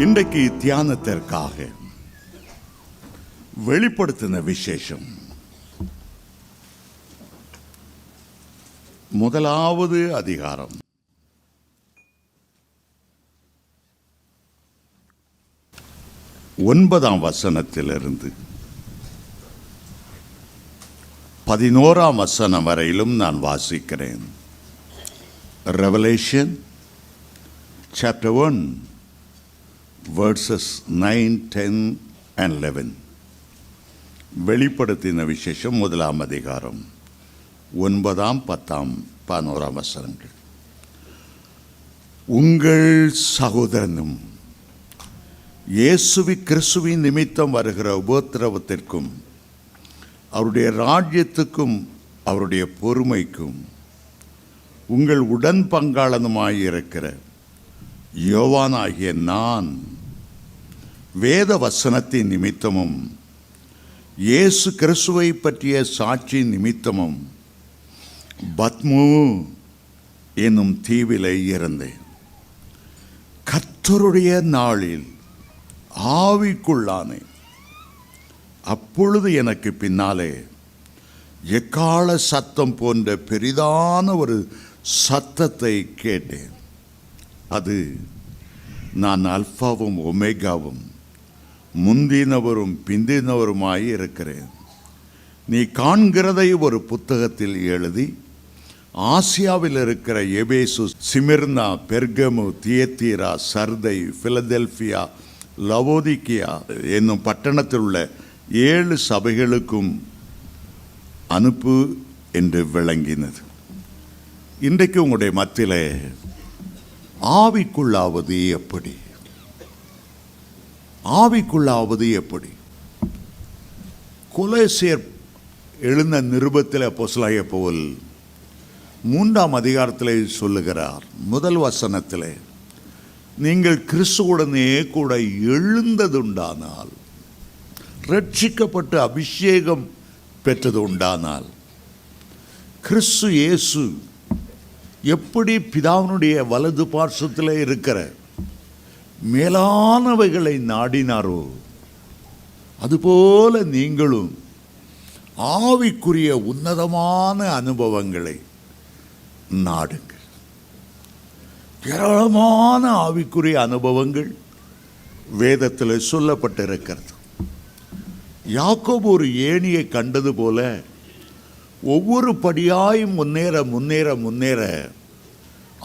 இன்றைக்கு தியானத்திற்காக வெளிப்படுத்தின விசேஷம் முதலாவது அதிகாரம் 9ஆம் வசனத்திலிருந்து 11ஆம் வசனம் வரையிலும் நான் வாசிக்கிறேன். Revelation chapter 1 verses 9, 10 and 11. வெளிப்படுத்தின விசேஷம் முதலாம் அதிகாரம் 9, 10, 11 வசனங்கள். உங்கள் சகோதரனும் இயேசுவி கிறிஸ்துவின் நிமித்தம் வருகிற உபத்திரவத்திற்கும் அவருடைய ராஜ்யத்துக்கும் அவருடைய பொறுமைக்கும் உங்கள் உடன் பங்காளனுமாயிருக்கிற யோவானாகிய நான் வேத வசனத்தின் நிமித்தமும் இயேசு கிறிஸ்துவை பற்றிய சாட்சி நிமித்தமும் பத்மு என்னும் தீவிலே இருந்தேன். கர்த்தருடைய நாளில் ஆவிக்குள்ளானேன். அப்பொழுது எனக்கு பின்னாலே எக்காள சத்தம் போன்ற பெரிதான ஒரு சத்தத்தை கேட்டேன். அது நான் அல்பாவும் ஒமேகாவும் முந்தினவரும் பிந்தினவருமாய் இருக்கிறேன். நீ காண்கிறதை ஒரு புத்தகத்தில் எழுதி ஆசியாவில் இருக்கிற எபேசு, சிமிர்னா, பெர்கமு, தியத்தீரா, சர்தை, பிலதெல்பியா, லவோதிக்கியா என்னும் பட்டணத்தில் உள்ள 7 சபைகளுக்கும் அனுப்பு என்று விளங்கினது. இன்றைக்கு உங்களுடைய மத்தியிலே ஆவிக்குள்ளாவது எப்படி? ஆவிக்குள்ளாவது எப்படி? கொலோசியர் எழுந்த நிருபத்தில் அப்போஸ்தலனாகிய பவுல் 3ஆம் அதிகாரத்திலே சொல்லுகிறார். முதல் வசனத்திலே, நீங்கள் கிறிஸ்துவுடனே கூட எழுந்ததுண்டானால், ரட்சிக்கப்பட்டு அபிஷேகம் பெற்றது உண்டானால், கிறிஸ்து இயேசு எப்படி பிதாவினுடைய வலது பார்சத்தில் இருக்கிற மேலானவைகளை நாடினாரோ அதுபோல நீங்களும் ஆவிக்குரிய உன்னதமான அனுபவங்களை நாடுங்கள். ஏராளமான ஆவிக்குரிய அனுபவங்கள் வேதத்தில் சொல்லப்பட்டிருக்கிறது. யாக்கோபு ஒரு ஏணியை கண்டது போல ஒவ்வொரு படியாயும் முன்னேற முன்னேற முன்னேற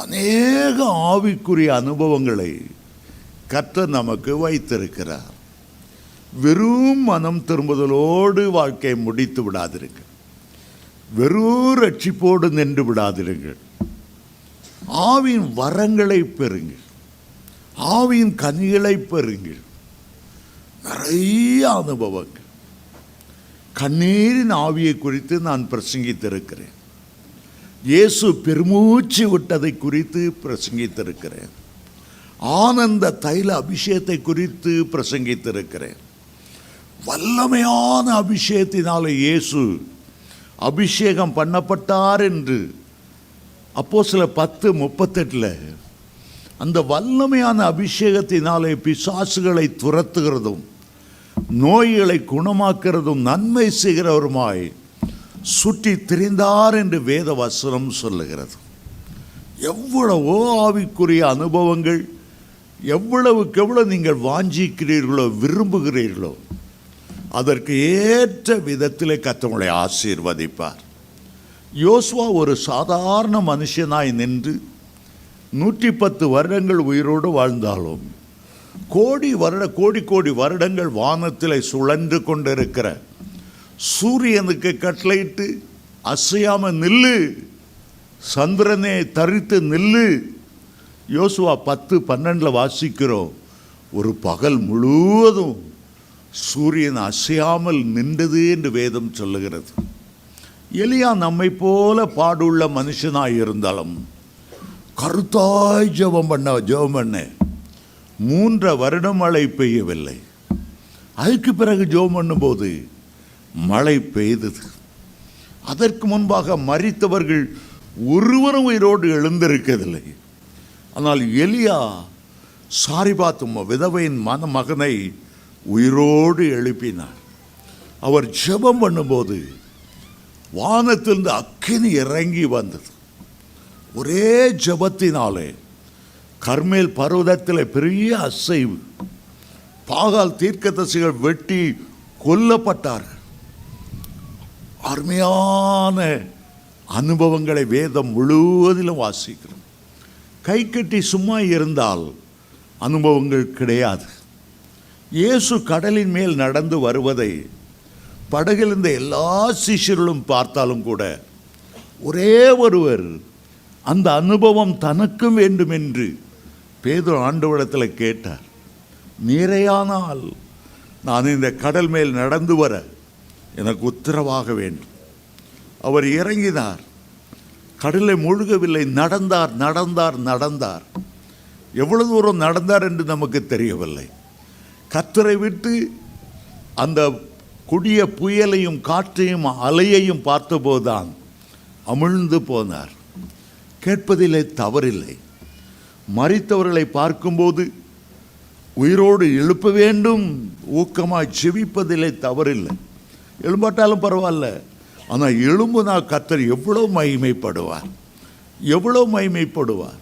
அநேக ஆவிக்குரிய அனுபவங்களை கர்த்தர் நமக்கு வைத்திருக்கிறார். வெறும் மனம் திரும்புதலோடு வாழ்க்கையை முடித்து விடாதிருங்கள். வெறும் ரட்சிப்போடு நின்று விடாதிருங்கள். ஆவியின் வரங்களை பெறுங்கள். ஆவியின் கனிகளை பெறுங்கள். நிறைய அனுபவங்கள். கண்ணீரின் ஆவியை குறித்து நான் பிரசங்கித்திருக்கிறேன். இயேசு பெருமூச்சு விட்டதை குறித்து பிரசங்கித்திருக்கிறேன். ஆனந்த தைல அபிஷேகத்தை குறித்து பிரசங்கித்திருக்கிறேன். வல்லமையான அபிஷேகத்தினால இயேசு அபிஷேகம் பண்ணப்பட்டார் என்று அப்போஸ்தலர் 10:38 அந்த வல்லமையான அபிஷேகத்தினாலே பிசாசுகளை துரத்துகிறதும் நோய்களை குணமாக்குறதும் நன்மை செய்கிறவருமாய் சுற்றி திரிந்தார் என்று வேத வசனம் சொல்லுகிறது. எவ்வளவோ ஆவிக்குரிய அனுபவங்கள் எவ்வளவுக்கு எவ்வளவு நீங்கள் வாஞ்சிக்கிறீர்களோ விரும்புகிறீர்களோ அதற்கு ஏற்ற விதத்திலே கர்த்தர் ஆசீர்வதிப்பார். யோசுவா ஒரு சாதாரண மனுஷனாய் நின்று 110 வருடங்கள் உயிரோடு வாழ்ந்தாலும் கோடி கோடி வருடங்கள் வானத்தில் சுழன்று கொண்டிருக்கிற சூரியனுக்கு கட்டளையிட்டு அசையாம நில்லு, சந்திரனே தரித்து நில்லு. யோசுவா 10:12 வாசிக்கிறோம். ஒரு பகல் முழுவதும் சூரியன் அசையாமல் நின்றது என்று வேதம் சொல்லுகிறது. எலியா நம்மை போல பாடுள்ள மனுஷனாய் இருந்தாலும் கருத்தாய் ஜெபம் பண்ண 3 வருடம் மழை பெய்யவில்லை. அதுக்கு பிறகு ஜெபம் பண்ணும்போது மழை பெய்தது. அதற்கு முன்பாக மரித்தவர்கள் ஒருவரும் உயிரோடு எழுந்திருக்கவில்லை. ஆனால் எலியா சாரிபாத்தும் விதவையின் மகனை உயிரோடு எழுப்பினார். அவர் ஜெபம் பண்ணும்போது வானத்திலிருந்து அக்கினி இறங்கி வந்தது. ஒரே ஜெபத்தினாலே கர்மேல் பர்வதத்தில் பெரிய அசைவு. பாகால் தீர்க்கதரிசிகள் வெட்டி கொல்லப்பட்டார்கள். அருமையான அனுபவங்களை வேதம் முழுவதிலும் வாசிக்கிறோம். கை கட்டி சும்மா இருந்தால் அனுபவங்கள் கிடையாது. இயேசு கடலின் மேல் நடந்து வருவதை படகில் இருந்த எல்லா சிஷ்யர்களும் பார்த்தாலும் கூட ஒரே ஒருவர் அந்த அனுபவம் தனக்கும் வேண்டும் என்று பேதுரு ஆண்டவரிடத்தில் கேட்டார். நீரையானால் நான் இந்த கடல் மேல் நடந்து வர எனக்கு உத்தரவாக வேண்டும். அவர் இறங்கினார், கடலை முழுகவில்லை, நடந்தார் நடந்தார் நடந்தார். எவ்வளவு தூரம் நடந்தார் என்று நமக்கு தெரியவில்லை. கர்த்தரை விட்டு அந்த கொடிய புயலையும் காற்றையும் அலையையும் பார்த்தபோதுதான் அமிழ்ந்து போனார். கேட்பதிலே தவறில்லை. மரித்தவர்களை பார்க்கும்போது உயிரோடு எழுப்ப வேண்டும், ஊக்கமாக ஜெபிப்பதிலே தவறில்லை. எழும்பாட்டாலும் பரவாயில்ல, ஆனால் எழும்புனா கர்த்தர் எவ்வளோ மகிமைப்படுவார், எவ்வளோ மகிமைப்படுவார்.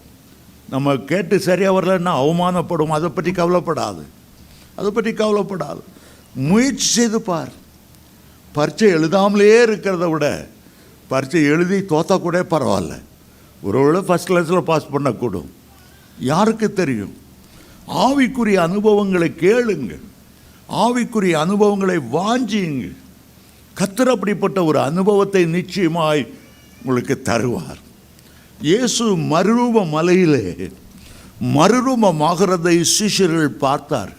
நம்ம கேட்டு சரியாக வரலன்னா அவமானப்படும். அதை பற்றி கவலைப்படாது, அதை பற்றி கவலைப்படாது. முயற்சி செய்து பார். பரீட்சை எழுதாமலே இருக்கிறத விட பரீட்சை எழுதி தோத்தா கூட பரவாயில்ல. ஒருவேளை ஃபஸ்ட் கிளாஸில் பாஸ் பண்ணக்கூடும், யாருக்கு தெரியும். ஆவிக்குரிய அனுபவங்களை கேளுங்க, ஆவிக்குரிய அனுபவங்களை வாஞ்சியுங்க. கர்த்தர் அப்படிப்பட்ட ஒரு அனுபவத்தை நிச்சயமாய் உங்களுக்கு தருவார். இயேசு மறுரூப மலையிலே மறுரூபமாகிறதை சிஷ்யர்கள் பார்த்தார்.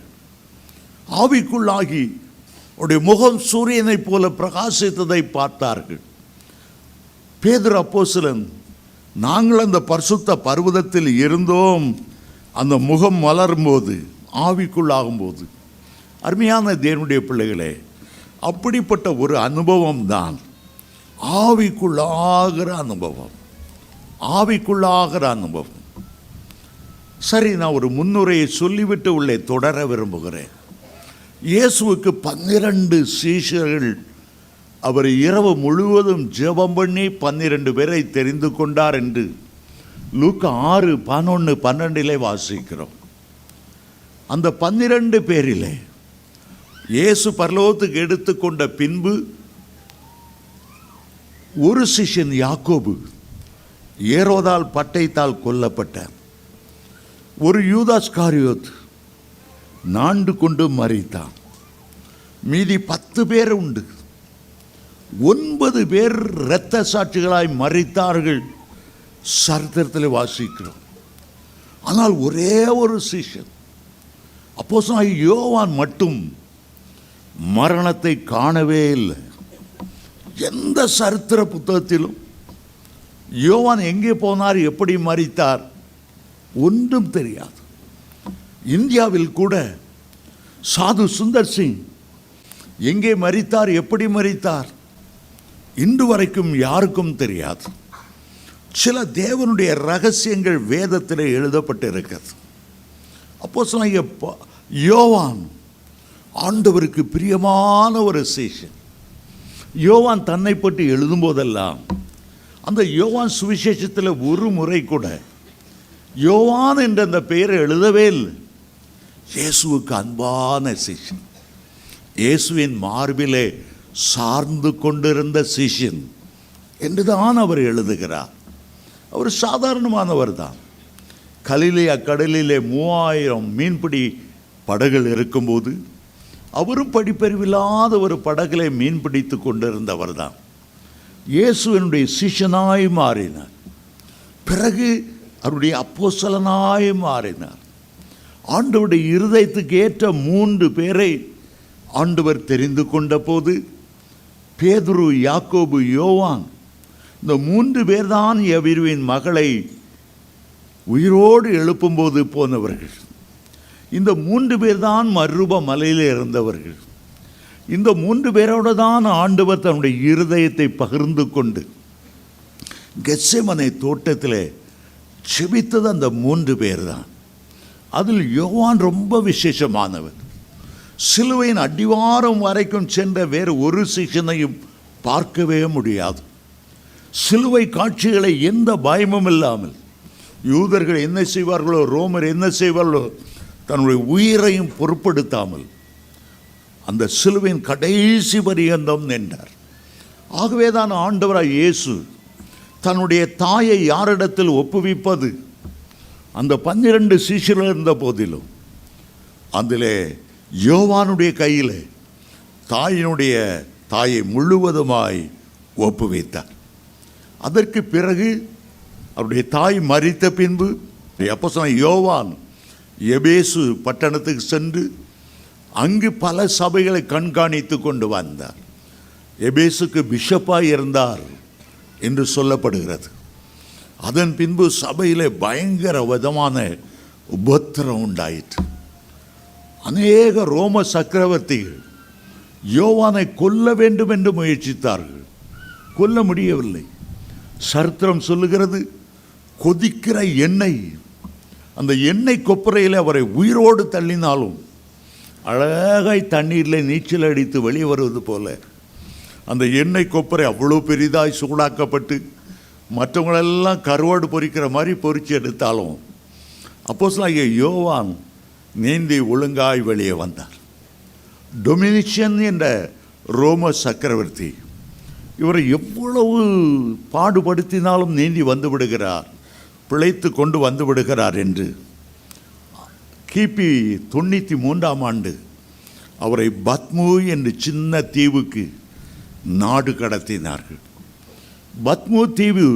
ஆவிக்குள்ளாகி அவருடைய முகம் சூரியனைப் போல பிரகாசித்ததை பார்த்தார்கள். பேதுரு அப்போஸ்தலன், நாங்கள் அந்த பரிசுத்த பர்வதத்தில் இருந்தோம், அந்த முகம் மலரும்போது, ஆவிக்குள்ளாகும்போது. அருமையான தேவனுடைய பிள்ளைகளே, அப்படிப்பட்ட ஒரு அனுபவம் தான் ஆவிக்குள்ளாகிற அனுபவம், ஆவிக்குள்ளாகிற அனுபவம். சரி, நான் ஒரு முன்னுரையை சொல்லிவிட்டு உள்ளே தொடர விரும்புகிறேன். இயேசுவுக்கு 12 சீஷர்கள். அவர் இரவு முழுவதும் ஜெபம் பண்ணி 12 பேரை தெரிந்து கொண்டார் என்று லூக்கா 6:11-12 வாசிக்கிறோம். அந்த 12 பேரிலே இயேசு பரலோகத்துக்கு எடுத்துக்கொண்ட பின்பு ஒரு சிஷ்யன் யாக்கோபு ஏரோதால் பட்டயத்தால் கொல்லப்பட்டார். ஒரு யூதாஸ் காரியோத் நாண்டு கொண்டு மரித்தான். மீதி 10 பேர் உண்டு. 9 பேர் இரத்த சாட்சிகளாய் மரித்தார்கள், சரித்திரத்தில் வாசிக்கிறோம். ஆனால் ஒரே ஒரு சிஷ்யன் அப்போஸ்தலனாகிய யோவான் மட்டும் மரணத்தை காணவே இல்லை. எந்த சரித்திர புத்தகத்திலும் யோவான் எங்கே போனார், எப்படி மரித்தார், ஒன்றும் தெரியாது. இந்தியாவில் கூட சாது சுந்தர் சிங் எங்கே மரித்தார், எப்படி மரித்தார், இன்று வரைக்கும் யாருக்கும் தெரியாது. சில தேவனுடைய ரகசியங்கள் வேதத்தில் எழுதப்பட்டிருக்கிறது. அப்போஸ்தலனாகிய யோவான் ஆண்டவருக்கு பிரியமான ஒரு சீஷன். யோவான் தன்னை பற்றி எழுதும்போதெல்லாம் அந்த யோவான் சுவிசேஷத்தில் ஒரு முறை கூட யோவான் என்ற அந்த பெயரை எழுதவே இல்லை. இயேசுவுக்கு அன்பான சிஷ்யன், இயேசுவின் மார்பிலே சார்ந்து கொண்டிருந்த சிஷ்யன் என்றுதான் அவர் எழுதுகிறார். அவர் சாதாரணமானவர் தான். கலிலேயா கடலிலே 3000 மீன்பிடி படகுகள் இருக்கும்போது அவரும் படிப்பறிவில்லாத ஒரு படகுகளை மீன்பிடித்து கொண்டிருந்தவர் தான். இயேசுவினுடைய சிஷ்யனாய் மாறினார். பிறகு அவருடைய அப்போஸ்தலனாய் மாறினார். ஆண்டவருடைய இருதயத்துக்கு ஏற்ற 3 பேரை ஆண்டவர் தெரிந்து கொண்ட போது பேதுரு, யாக்கோபு, யோவான், இந்த 3 பேர் தான் எவிருவின் மகளை உயிரோடு எழுப்பும்போது போனவர்கள். இந்த 3 பேர் தான் மறுரூப மலையில் இருந்தவர்கள். இந்த 3 பேரோடு தான் ஆண்டவர் தன்னுடைய இருதயத்தை பகிர்ந்து கொண்டு கெத்செமனே தோட்டத்தில் செபித்தது அந்த 3 பேர் தான். அதில் யோவான் ரொம்ப விசேஷமானவர். சிலுவையின் அடிவாரம் வரைக்கும் சென்ற வேறு ஒரு சிஷ்யனையும் பார்க்கவே முடியாது. சிலுவை காட்சிகளை எந்த பயமும் இல்லாமல், யூதர்கள் என்ன செய்வார்களோ, ரோமர் என்ன செய்வார்களோ, தன்னுடைய உயிரையும் பொருட்படுத்தாமல் அந்த சிலுவையின் கடைசி பரியந்தம் நின்றார். ஆகவேதான் ஆண்டவராய் இயேசு தன்னுடைய தாயை யாரிடத்தில் ஒப்புவிப்பது, அந்த 12 சீஷர்கள் இருந்த போதிலும் அதிலே யோவானுடைய கையில் தாயை முழுவதுமாய் ஒப்புவித்தார். அதற்கு பிறகு அவருடைய தாய் மரித்த பின்பு அப்போஸ்தலன் யோவான் எபேசு பட்டணத்துக்கு சென்று அங்கு பல சபைகளை கண்காணித்து கொண்டு வந்தார். எபேசுக்கு பிஷப்பாய் இருந்தார் என்று சொல்லப்படுகிறது. அதன் பின்பு சபையிலே பயங்கர விதமான உபத்திரம் உண்டாயிற்று. அநேக ரோம சக்கரவர்த்திகள் யோவானை கொல்ல வேண்டும் என்று முயற்சித்தார்கள். கொல்ல முடியவில்லை. சரித்திரம் சொல்லுகிறது, கொதிக்கிற எண்ணெய், அந்த எண்ணெய் கொப்பரையில் அவரை உயிரோடு தள்ளினாலும் அழகாய் தண்ணீரில் நீச்சல் அடித்து வெளியே வருவது போல அந்த எண்ணெய் கொப்பரை அவ்வளோ பெரிதாய் சூடாக்கப்பட்டு மற்றவங்களெல்லாம் கருவாடு பொரிக்கிற மாதிரி பொரித்து எடுத்தாலும் அப்போஸ்தலனாகிய யோவான் நீந்தி ஒழுங்காய் வெளியே வந்தார். டொமினிஷன் என்ற ரோம சக்கரவர்த்தி இவரை எவ்வளவு பாடுபடுத்தினாலும் நீந்தி வந்து விடுகிறார், பிழைத்து கொண்டு வந்து விடுகிறார் என்று கிபி 93ஆம் ஆண்டு அவரை பத்மு என்று சின்ன தீவுக்கு நாடு கடத்தினார்கள். பத்மு தீவு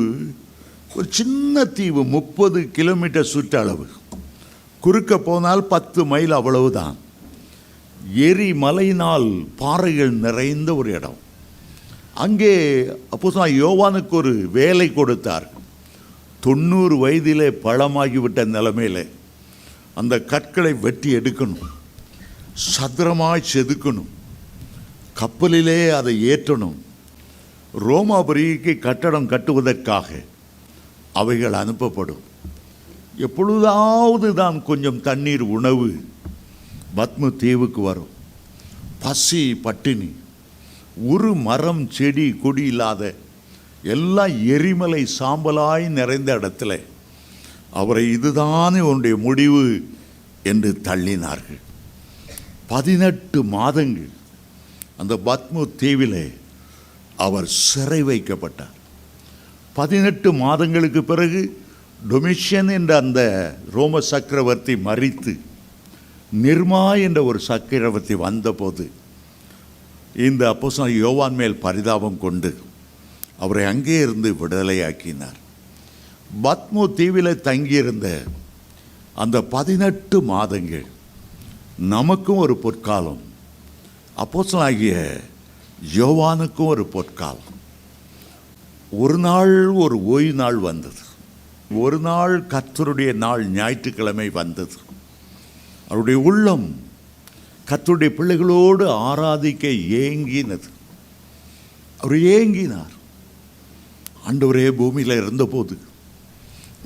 ஒரு சின்ன தீவு, 30 கிலோமீட்டர் சுற்றளவு. குறுக்க போனால் 10 மைல், அவ்வளவுதான். எரிமலையினால் பாறைகள் நிறைந்த ஒரு இடம். அங்கே அப்போஸ்தலன் யோவானுக்கு ஒரு வேலை கொடுத்தார். 90 வயதிலே பழமாகிவிட்ட நிலைமையில் அந்த கற்களை வெட்டி எடுக்கணும், சதுரமாய் செதுக்கணும், கப்பலிலே அதை ஏற்றணும். ரோமாபுரிக்கு கட்டடம் கட்டுவதற்காக அவைகள் அனுப்பப்படும். எப்பொழுதாவது தான் கொஞ்சம் தண்ணீர், உணவு பத்மு தீவுக்கு வரும். பசி, பட்டினி, ஒரு மரம் செடி கொடி இல்லாத எல்லாம் எரிமலை சாம்பலாய் நிறைந்த இடத்துல அவரை இதுதானே உன்னுடைய முடிவு என்று தள்ளினார்கள். 18 மாதங்கள் அந்த பத்மு தீவிலே அவர் சிறை வைக்கப்பட்டார். 18 மாதங்களுக்கு பிறகு டொமிஷன் என்ற அந்த ரோம சக்கரவர்த்தி மரித்து நிர்மா என்ற ஒரு சக்கரவர்த்தி வந்தபோது இந்த அப்போஸ்தலன் யோவான் மேல் பரிதாபம் கொண்டு அவரை அங்கே இருந்து விடுதலையாக்கினார். பத்மு தீவில் தங்கியிருந்த அந்த 18 மாதங்கள் நமக்கும் ஒரு பொற்காலம், அப்போஸ்தலனாகிய யோவானுக்கும் ஒரு பொற்காலம். ஒரு நாள் ஒரு ஓய்வு நாள் வந்தது. ஒரு நாள் கர்த்தருடைய நாள், ஞாயிற்றுக்கிழமை வந்தது. அவருடைய உள்ளம் கர்த்தருடைய பிள்ளைகளோடு ஆராதிக்க ஏங்கினது. அவர் ஏங்கினார். ஆண்டவரே, பூமியில் இருந்தபோது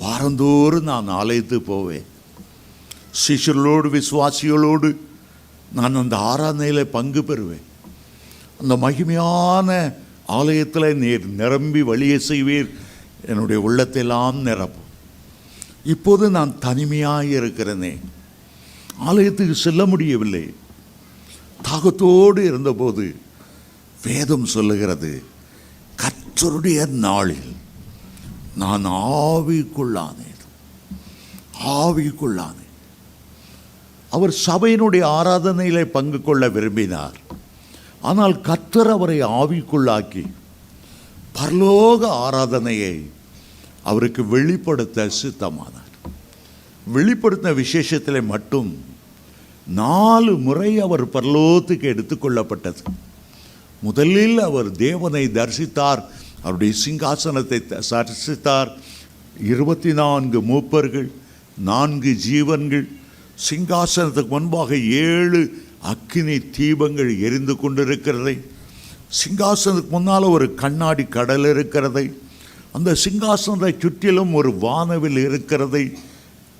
வாரந்தோறும் நான் ஆலயத்துக்கு போவேன், சிஷ்யர்களோடு விசுவாசிகளோடு நான் அந்த ஆராதனையில் பங்கு பெறுவேன். அந்த மகிமையான ஆலயத்தில் நீர் நிரம்பி வழியை செய்வீர், என்னுடைய உள்ளத்தையெல்லாம் நிரப்பும். இப்போது நான் தனிமையாக இருக்கிறேனே, ஆலயத்துக்கு செல்ல முடியவில்லை. தாகத்தோடு இருந்தபோது வேதம் சொல்லுகிறது, கர்த்தருடைய நாளில் நான் ஆவிக்குள்ளானேன். அவர் சபையினுடைய ஆராதனையிலே பங்கு கொள்ள விரும்பினார். ஆனால் கர்த்தர் அவரை ஆவிக்குள்ளாக்கி பரலோக ஆராதனையை அவருக்கு வெளிப்படுத்த சித்தமானார். வெளிப்படுத்தின விசேஷத்தில் மட்டும் 4 முறை அவர் பரலோகத்துக்கு எடுத்துக்கொள்ளப்பட்டது. முதலில் அவர் தேவனை தரிசித்தார், அவருடைய சிங்காசனத்தை தரிசித்தார். 24 மூப்பர்கள், 4 ஜீவன்கள், சிங்காசனத்துக்கு முன்பாக 7 அக்கினி தீபங்கள் எரிந்து கொண்டிருக்கிறதை, சிங்காசனத்துக்கு முன்னால் ஒரு கண்ணாடி கடல் இருக்கிறதை, அந்த சிங்காசனத்தை சுற்றிலும் ஒரு வானவில் இருக்கிறதை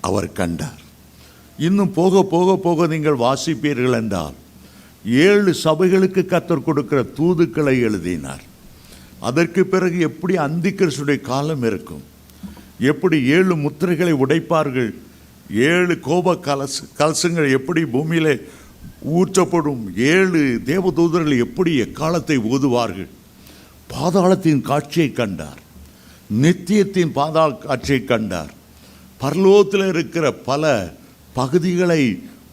அவர் கண்டார். இன்னும் போக போக போக நீங்கள் வாசிப்பீர்கள் என்றால் 7 சபைகளுக்கு கர்த்தர் கொடுக்கிற தூதுக்களை எழுதினார். அதற்கு பிறகு எப்படி அந்திக்கிறிஸ்துடைய காலம் இருக்கும், எப்படி 7 முத்திரைகளை உடைப்பார்கள், 7 கோப கலசங்கள் எப்படி பூமியிலே ஊற்றப்படும், 7 தேவதூதர்கள் எப்படி எக்காலத்தை ஊதுவார்கள். பாதாளத்தின் காட்சியை கண்டார், நித்தியத்தின் பாதாள காட்சியை கண்டார். பரலோகத்தில் இருக்கிற பல பகுதிகளை,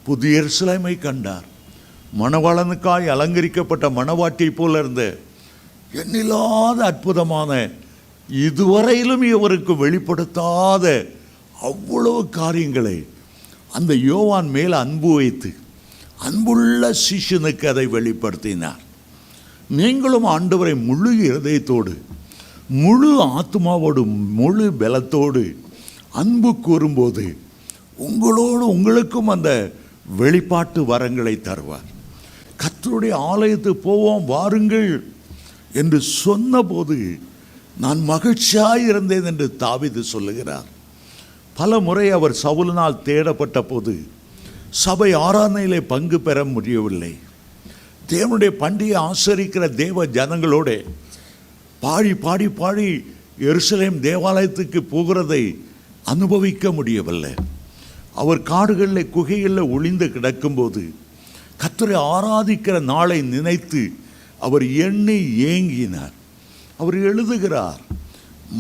புதிய எருசலேமை கண்டார். மணவாளனுக்காய் அலங்கரிக்கப்பட்ட மணவாட்டியை போல இருந்த எண்ணில்லாத அற்புதமான, இதுவரையிலும் இவருக்கு வெளிப்படுத்தாத அவ்வளவு காரியங்களை அந்த யோவான் மேல் அன்பு வைத்து அன்புள்ள சிஷ்யனுக்கு அதை வெளிப்படுத்தினார். நீங்களும் ஆண்டவரை முழு இருதயத்தோடு, முழு ஆத்மாவோடு, முழு பலத்தோடு அன்பு கூறும்போது உங்களுக்கும் அந்த வெளிப்பாட்டு வரங்களை தருவார். கர்த்தருடைய ஆலயத்துக்கு போவோம் வாருங்கள் என்று சொன்னபோது நான் மகிழ்ச்சியாய் இருந்தேன் என்று தாவீது சொல்லுகிறார். பல முறை அவர் சவுலினால் தேடப்பட்ட போது சபை ஆராதனையிலே பங்கு பெற முடியவில்லை. தேவனுடைய பண்டிகை ஆசரிக்கிற தேவ ஜனங்களோட பாடி பாடி பாடி எருசலேம் தேவாலயத்துக்கு போகிறதை அனுபவிக்க முடியவில்லை. அவர் காடுகளில் குகைகளில் ஒளிந்து கிடக்கும்போது கர்த்தரை ஆராதிக்கிற நாளை நினைத்து அவர் எண்ணி ஏங்கினார். அவர் எழுதுகிறார்,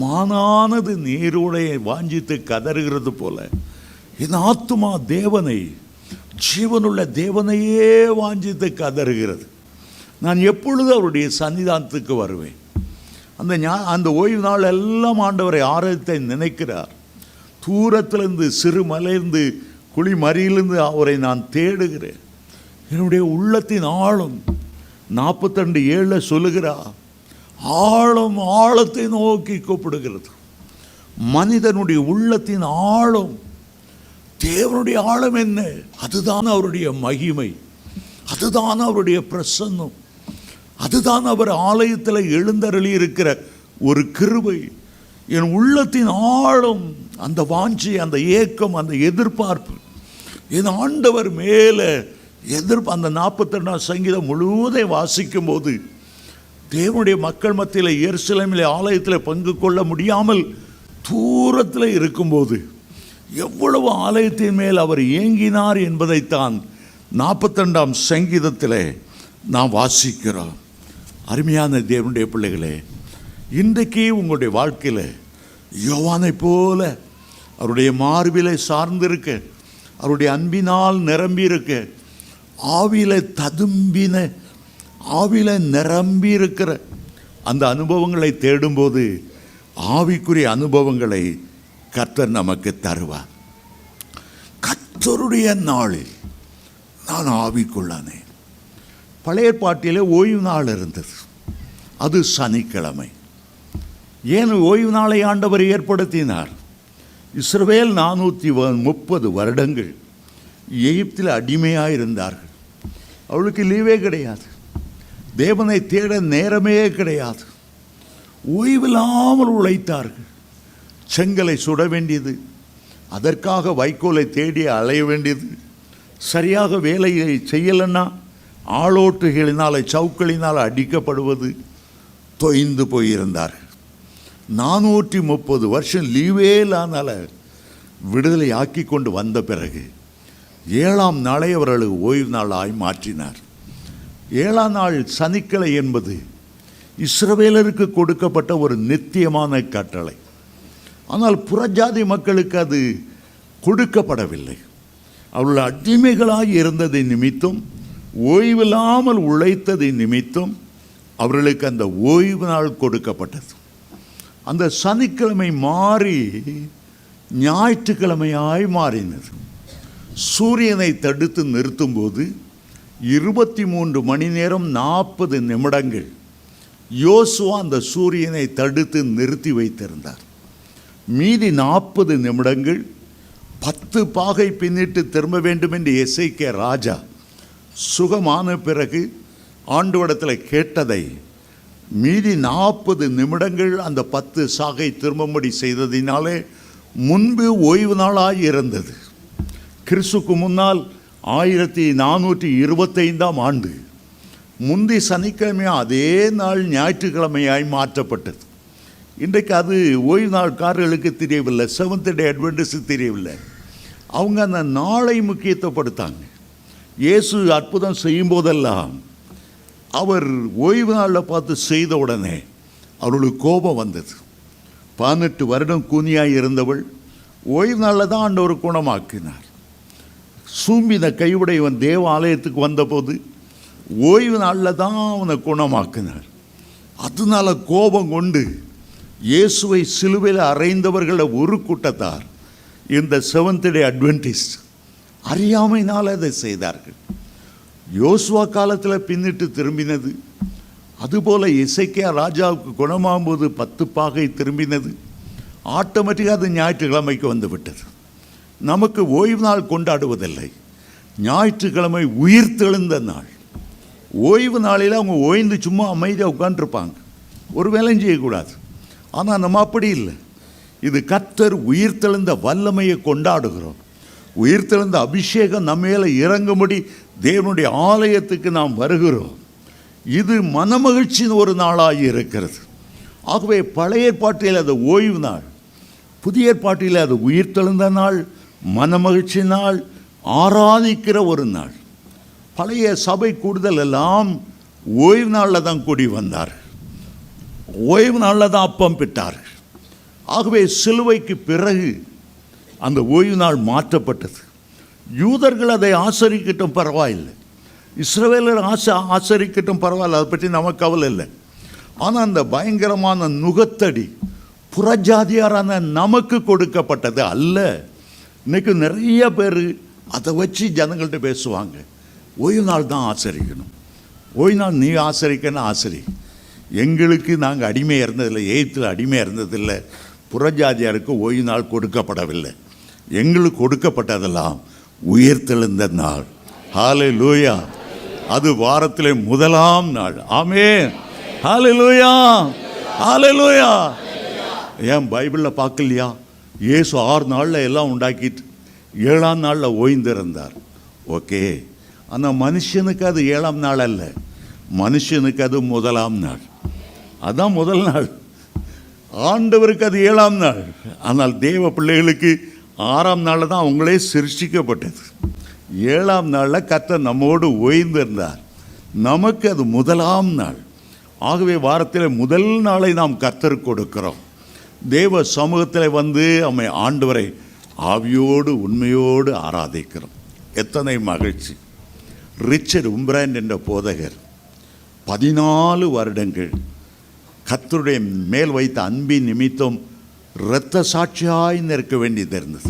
மானானது நீரோடைய வாஞ்சித்து கதறுகிறது போல என் ஆத்துமா தேவனை, ஜீவனுள்ள தேவனையே வாஞ்சித்து கதறுகிறது. நான் எப்பொழுது அவருடைய சன்னிதானத்துக்கு வருவேன். அந்த ஓய்வு நாள் எல்லாம் ஆண்டவரை ஆராய்த்தை நினைக்கிறார். தூரத்திலிருந்து, சிறு மலையிலிருந்து, குழிமறியிலிருந்து அவரை நான் தேடுகிறேன். என்னுடைய உள்ளத்தின் ஆழம் 42:7 சொல்லுகிறார், ஆழம் ஆழத்தை நோக்கி கூப்பிடுகிறது. மனிதனுடைய உள்ளத்தின் ஆழம், தேவனுடைய ஆழம் என்ன? அதுதான் அவருடைய மகிமை, அதுதான் அவருடைய பிரசன்னம், அதுதான் அவர் ஆலயத்தில் எழுந்தருளி இருக்கிற ஒரு கிருபை. என் உள்ளத்தின் ஆழம், அந்த வாஞ்சி, அந்த ஏக்கம், அந்த எதிர்பார்ப்பு, என் ஆண்டவர் மேலே அந்த 42ஆம் சங்கீதம் முழுவதையும் வாசிக்கும் போது தேவனுடைய மக்கள் மத்தியில் எருசலேமில் ஆலயத்தில் பங்கு கொள்ள முடியாமல் தூரத்தில் இருக்கும்போது எவ்வளவு ஆலயத்தின் மேல் அவர் ஏங்கினார் என்பதைத்தான் 42ஆம் சங்கீதத்தில் நாம் வாசிக்கிறோம். அருமையான தேவனுடைய பிள்ளைகளே, இன்றைக்கு உங்களுடைய வாழ்க்கையில் யோவானை போல அவருடைய மார்பிலை சார்ந்திருக்க, அவருடைய அன்பினால் நிரம்பி இருக்க, ஆவியில ததும்பின, ஆவியில நிரம்பி இருக்கிற அந்த அனுபவங்களை தேடும்போது ஆவிக்குரிய அனுபவங்களை கர்த்தர் நமக்கு தருவார். கர்த்தருடைய நாளில் நான் ஆவிக்குள்ளானேன். பழைய ஏற்பாட்டிலே ஓய்வு நாள் இருந்தது, அது சனிக்கிழமை. ஏன் ஓய்வு நாளை ஆண்டவர் ஏற்படுத்தினார்? இஸ்ரவேல் 430 வருடங்கள் எகிப்தில் அடிமையாக இருந்தார்கள். அவளுக்கு லீவே கிடையாது, தேவனை தேட நேரமே கிடையாது. ஓய்வில்லாமல் உழைத்தார்கள். செங்கலை சுட வேண்டியது, அதற்காக வைக்கோலை தேடி அலைய வேண்டியது, சரியாக வேலையை செய்யலைன்னா ஆளோட்டுகளினால், சவுக்களினால் அடிக்கப்படுவது, தொய்ந்து போயிருந்தார்கள். 430 வருஷம் லீவே இல்லாதனால விடுதலை ஆக்கி கொண்டு வந்த பிறகு 7ஆம் நாளை அவர்களுக்கு ஓய்வு நாளாய் மாற்றினார். 7ஆம் நாள் சனிக்கிழமை என்பது இஸ்ரவேலருக்கு கொடுக்கப்பட்ட ஒரு நித்தியமான கட்டளை. ஆனால் புறஜாதி மக்களுக்கு அது கொடுக்கப்படவில்லை. அவர்கள் அடிமைகளாக இருந்ததை நிமித்தம், ஓய்வில்லாமல் உழைத்ததை நிமித்தம் அவர்களுக்கு அந்த ஓய்வு நாள் கொடுக்கப்பட்டது. அந்த சனிக்கிழமை மாறி ஞாயிற்றுக்கிழமையாய் மாறினது. சூரியனை தடுத்து நிறுத்தும்போது 23 மணி நேரம் 40 நிமிடங்கள் யோசுவா அந்த சூரியனை தடுத்து நிறுத்தி வைத்திருந்தார். மீதி 40 நிமிடங்கள் 10 பாகை பின்னிட்டு திரும்ப வேண்டும் என்று எசேக்கியா ராஜா சுகமான பிறகு ஆண்டவரிடத்தில் கேட்டதை மீதி 40 நிமிடங்கள் அந்த 10 சாகை திரும்பும்படி செய்ததினாலே முன்பு ஓய்வு நாளாய் இருந்தது. கிறிஸ்துக்கு முன்னால் 1425ஆம் ஆண்டு முந்தி சனிக்கிழமை அதே நாள் ஞாயிற்றுக்கிழமையாய் மாற்றப்பட்டது. இன்றைக்கு அது ஓய்வு நாள்காரர்களுக்கு தெரியவில்லை, செவன்த் டே அட்வென்டிஸ்டுக்கு தெரியவில்லை. அவங்க அந்த நாளை முக்கியத்துவப்படுத்தாங்க. இயேசு அற்புதம் செய்யும் போதெல்லாம் அவர் ஓய்வு நாளில் பார்த்து செய்த உடனே அவர்களுக்கு கோபம் வந்தது. 18 வருடம் கூனியாய் இருந்தவள் ஓய்வு நாளில் தான் ஆண்டவர் குணமாக்கினார். சூம்பின கையுடையவன் தேவ ஆலயத்துக்கு வந்தபோது ஓய்வு நாளில் தான் அவனை குணமாக்கினார். அதனால கோபம் கொண்டு இயேசுவை சிலுவையில் அறைந்தவர்களை ஒரு கூட்டத்தார் இந்த செவன்த் டே அட்வென்டிஸ்ட் அறியாமையினால் அதை செய்தார்கள். யோசுவா காலத்தில் பின்னிட்டு திரும்பினது, அதுபோல் எசேக்கியா ராஜாவுக்கு குணமாகும்போது 10 பாகை திரும்பினது. ஆட்டோமேட்டிக்காக அது ஞாயிற்றுக்கிழமைக்கு வந்து விட்டது. நமக்கு ஓய்வு நாள் கொண்டாடுவதில்லை, ஞாயிற்றுக்கிழமை உயிர்த்தெழுந்த நாள். ஓய்வு நாளில் அவங்க ஓய்ந்து சும்மா அமைதியாக உட்காந்துருப்பாங்க, ஒரு வேலையும் செய்யக்கூடாது. ஆனால் நம்ம அப்படி இல்லை. இது கர்த்தர் உயிர்த்தெழுந்த வல்லமையை கொண்டாடுகிறோம். உயிர்த்தெழுந்த அபிஷேகம் நம்ம மேலே இறங்கும்படி தேவனுடைய ஆலயத்துக்கு நாம் வருகிறோம். இது மனமகிழ்ச்சியின் ஒரு நாளாக இருக்கிறது. ஆகவே பழைய ஏற்பாட்டில் அது ஓய்வு நாள், புதிய ஏற்பாட்டில் அது உயிர்த்தெழுந்த நாள், மனமகிழ்ச்சி நாள், ஆராதிக்கிற ஒரு நாள். பழைய சபை கூடுதல் எல்லாம் ஓய்வு நாளில் தான் கூடி வந்தார்கள், ஓய்வு நாளில் தான் அப்பம் பிட்டார்கள். ஆகவே சிலுவைக்கு பிறகு அந்த ஓய்வு நாள் மாற்றப்பட்டது. யூதர்கள் அதை ஆசரிக்கட்டும் பரவாயில்லை, இஸ்ரவேலர் ஆசரிக்கட்டும் பரவாயில்ல, அதை பற்றி நமக்கு கவலை இல்லை. ஆனால் அந்த பயங்கரமான நுகத்தடி புறஜாதியாரான நமக்கு கொடுக்கப்பட்டது அல்ல. இன்னைக்கு நிறைய பேர் அதை வச்சு ஜனங்கள்கிட்ட பேசுவாங்க, ஓய்வு நாள் தான் ஆசரிக்கணும், ஓய்வு நாள் நீ ஆசரிக்கணும் ஆசரி. எங்களுக்கு நாங்கள் அடிமையாக இருந்ததில்லை, எய்த்தில் அடிமையாக இருந்ததில்லை, புறஜாதியாருக்கு ஓய்வு நாள் கொடுக்கப்படவில்லை. எங்களுக்கு கொடுக்கப்பட்டதெல்லாம் உயிர்த்தெழுந்த நாள். ஹல்லேலூயா. அது வாரத்திலே முதலாம் நாள். ஆமென். ஹல்லேலூயா, ஹல்லேலூயா. ஏன் பைபிளில் பார்க்கலையா? இயேசு 6 நாளில் எல்லாம் உண்டாக்கிட்டு 7ஆம் நாளில் ஓய்ந்திருந்தார். ஓகே, ஆனால் மனுஷனுக்கு அது 7ஆம் நாள் அல்ல, மனுஷனுக்கு அது முதலாம் நாள். அதுதான் முதல் நாள். ஆண்டவருக்கு அது 7ஆம் நாள். ஆனால் தேவ பிள்ளைகளுக்கு 6ஆம் நாளில் தான் அவங்களே சிருஷ்டிக்கப்பட்டது. 7ஆம் நாளில் கர்த்தர் நம்மோடு ஓய்ந்திருந்தார். நமக்கு அது முதலாம் நாள். ஆகவே வாரத்தில் முதல் நாளை நாம் கர்த்தருக்கு கொடுக்கிறோம். தேவ சமூகத்தில் வந்து நம்மை ஆண்டவரை ஆவியோடு உண்மையோடு ஆராதிக்கிறோம். எத்தனை மகிழ்ச்சி! ரிச்சர்ட் உம்பிராண்ட் என்ற போதகர் 14 வருடங்கள் கர்த்தருடைய மேல் வைத்த அன்பின் நிமித்தம் இரத்த சாட்சியாய் நிற்க வேண்டியது இருந்தது.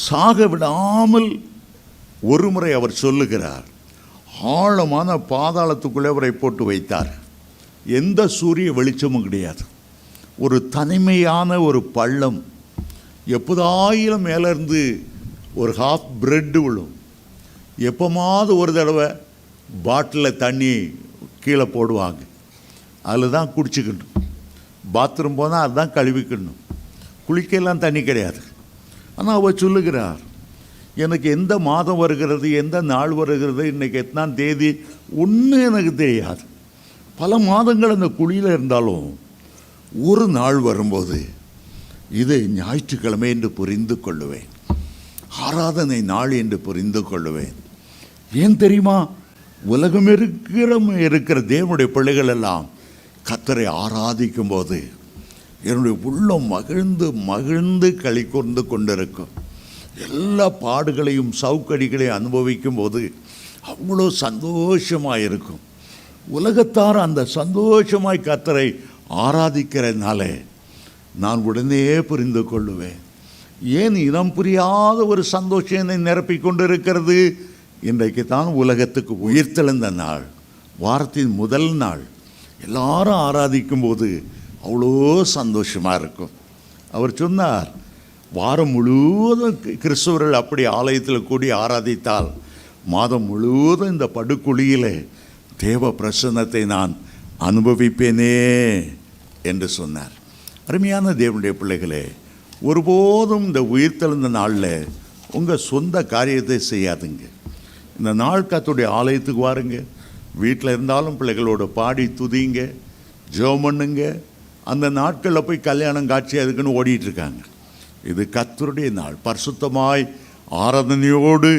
சாக விடாமல் ஒரு முறை அவர் சொல்லுகிறார், ஆழமான பாதாளத்துக்குள்ளே அவரை போட்டு வைத்தார். எந்த சூரிய வெளிச்சமும் கிடையாது, ஒரு தனிமையான ஒரு பள்ளம். எப்போதாயிலும் மேலேருந்து ஒரு ஹாஃப் பிரெட்டு விழும். எப்போமாவது ஒரு தடவை பாட்டிலில் தண்ணி கீழே போடுவாங்க, அதில் தான் குடிச்சிக்கணும். பாத்ரூம் போனால் அதுதான் கழுவிக்கணும், குளிக்கலாம் தண்ணி கிடையாது. ஆனால் அவர் சொல்லுகிறார், எனக்கு எந்த மாதம் வருகிறது, எந்த நாள் வருகிறது, இன்றைக்கி எத்தனாம் தேதி ஒன்றும் எனக்கு தெரியாது. பல மாதங்கள் அந்த குழியில் இருந்தாலும் ஒரு நாள் வரும்போது இது ஞாயிற்றுக்கிழமை என்று புரிந்து கொள்ளுவேன், ஆராதனை நாள் என்று புரிந்து கொள்ளுவேன். ஏன் தெரியுமா? உலகம் இருக்கிற தேவனுடைய பிள்ளைகள் எல்லாம் கர்த்தரை ஆராதிக்கும் போது என்னுடைய உள்ளம் மகிழ்ந்து மகிழ்ந்து களி கூர்ந்து கொண்டிருக்கும். எல்லா பாடுகளையும் சவுக்கடிகளையும் அனுபவிக்கும் போது அவ்வளோ சந்தோஷமாக இருக்கும். உலகத்தார் அந்த சந்தோஷமாய் கர்த்தரை ஆராதிக்கிறதுனால நான் உடனே புரிந்து கொள்ளுவேன். ஏன் இனம் புரியாத ஒரு சந்தோஷம் என்னை நிரப்பி கொண்டிருக்கிறது? இன்றைக்கு தான் உலகத்துக்கு உயிர்த்தெழுந்த நாள், வாரத்தின் முதல் நாள். எல்லாரும் ஆராதிக்கும் போது அவ்வளோ சந்தோஷமாக இருக்கும். அவர் சொன்னார், வாரம் முழுவதும் கிறிஸ்தவர்கள் அப்படி ஆலயத்தில் கூடி ஆராதித்தால் மாதம் முழுவதும் இந்த படுகுழியிலே தேவ பிரசன்னத்தை நான் அனுபவிப்பேனே என்று சொன்னார். அருமையான தேவனுடைய பிள்ளைகளே, ஒருபோதும் இந்த உயிர்த்தெழுந்த நாளில் உங்கள் சொந்த காரியத்தை செய்யாதுங்க. இந்த நாள் கர்த்தருடைய ஆலயத்துக்கு வாருங்க. வீட்டில் இருந்தாலும் பிள்ளைகளோட பாடி துதிங்க, ஜெபம் பண்ணுங்க. அந்த நாட்களில் போய் கல்யாணம் காட்சி அதுக்குன்னு ஓடிட்டுருக்காங்க. இது கர்த்தருடைய நாள். பரிசுத்தமாய் ஆராதனையோடு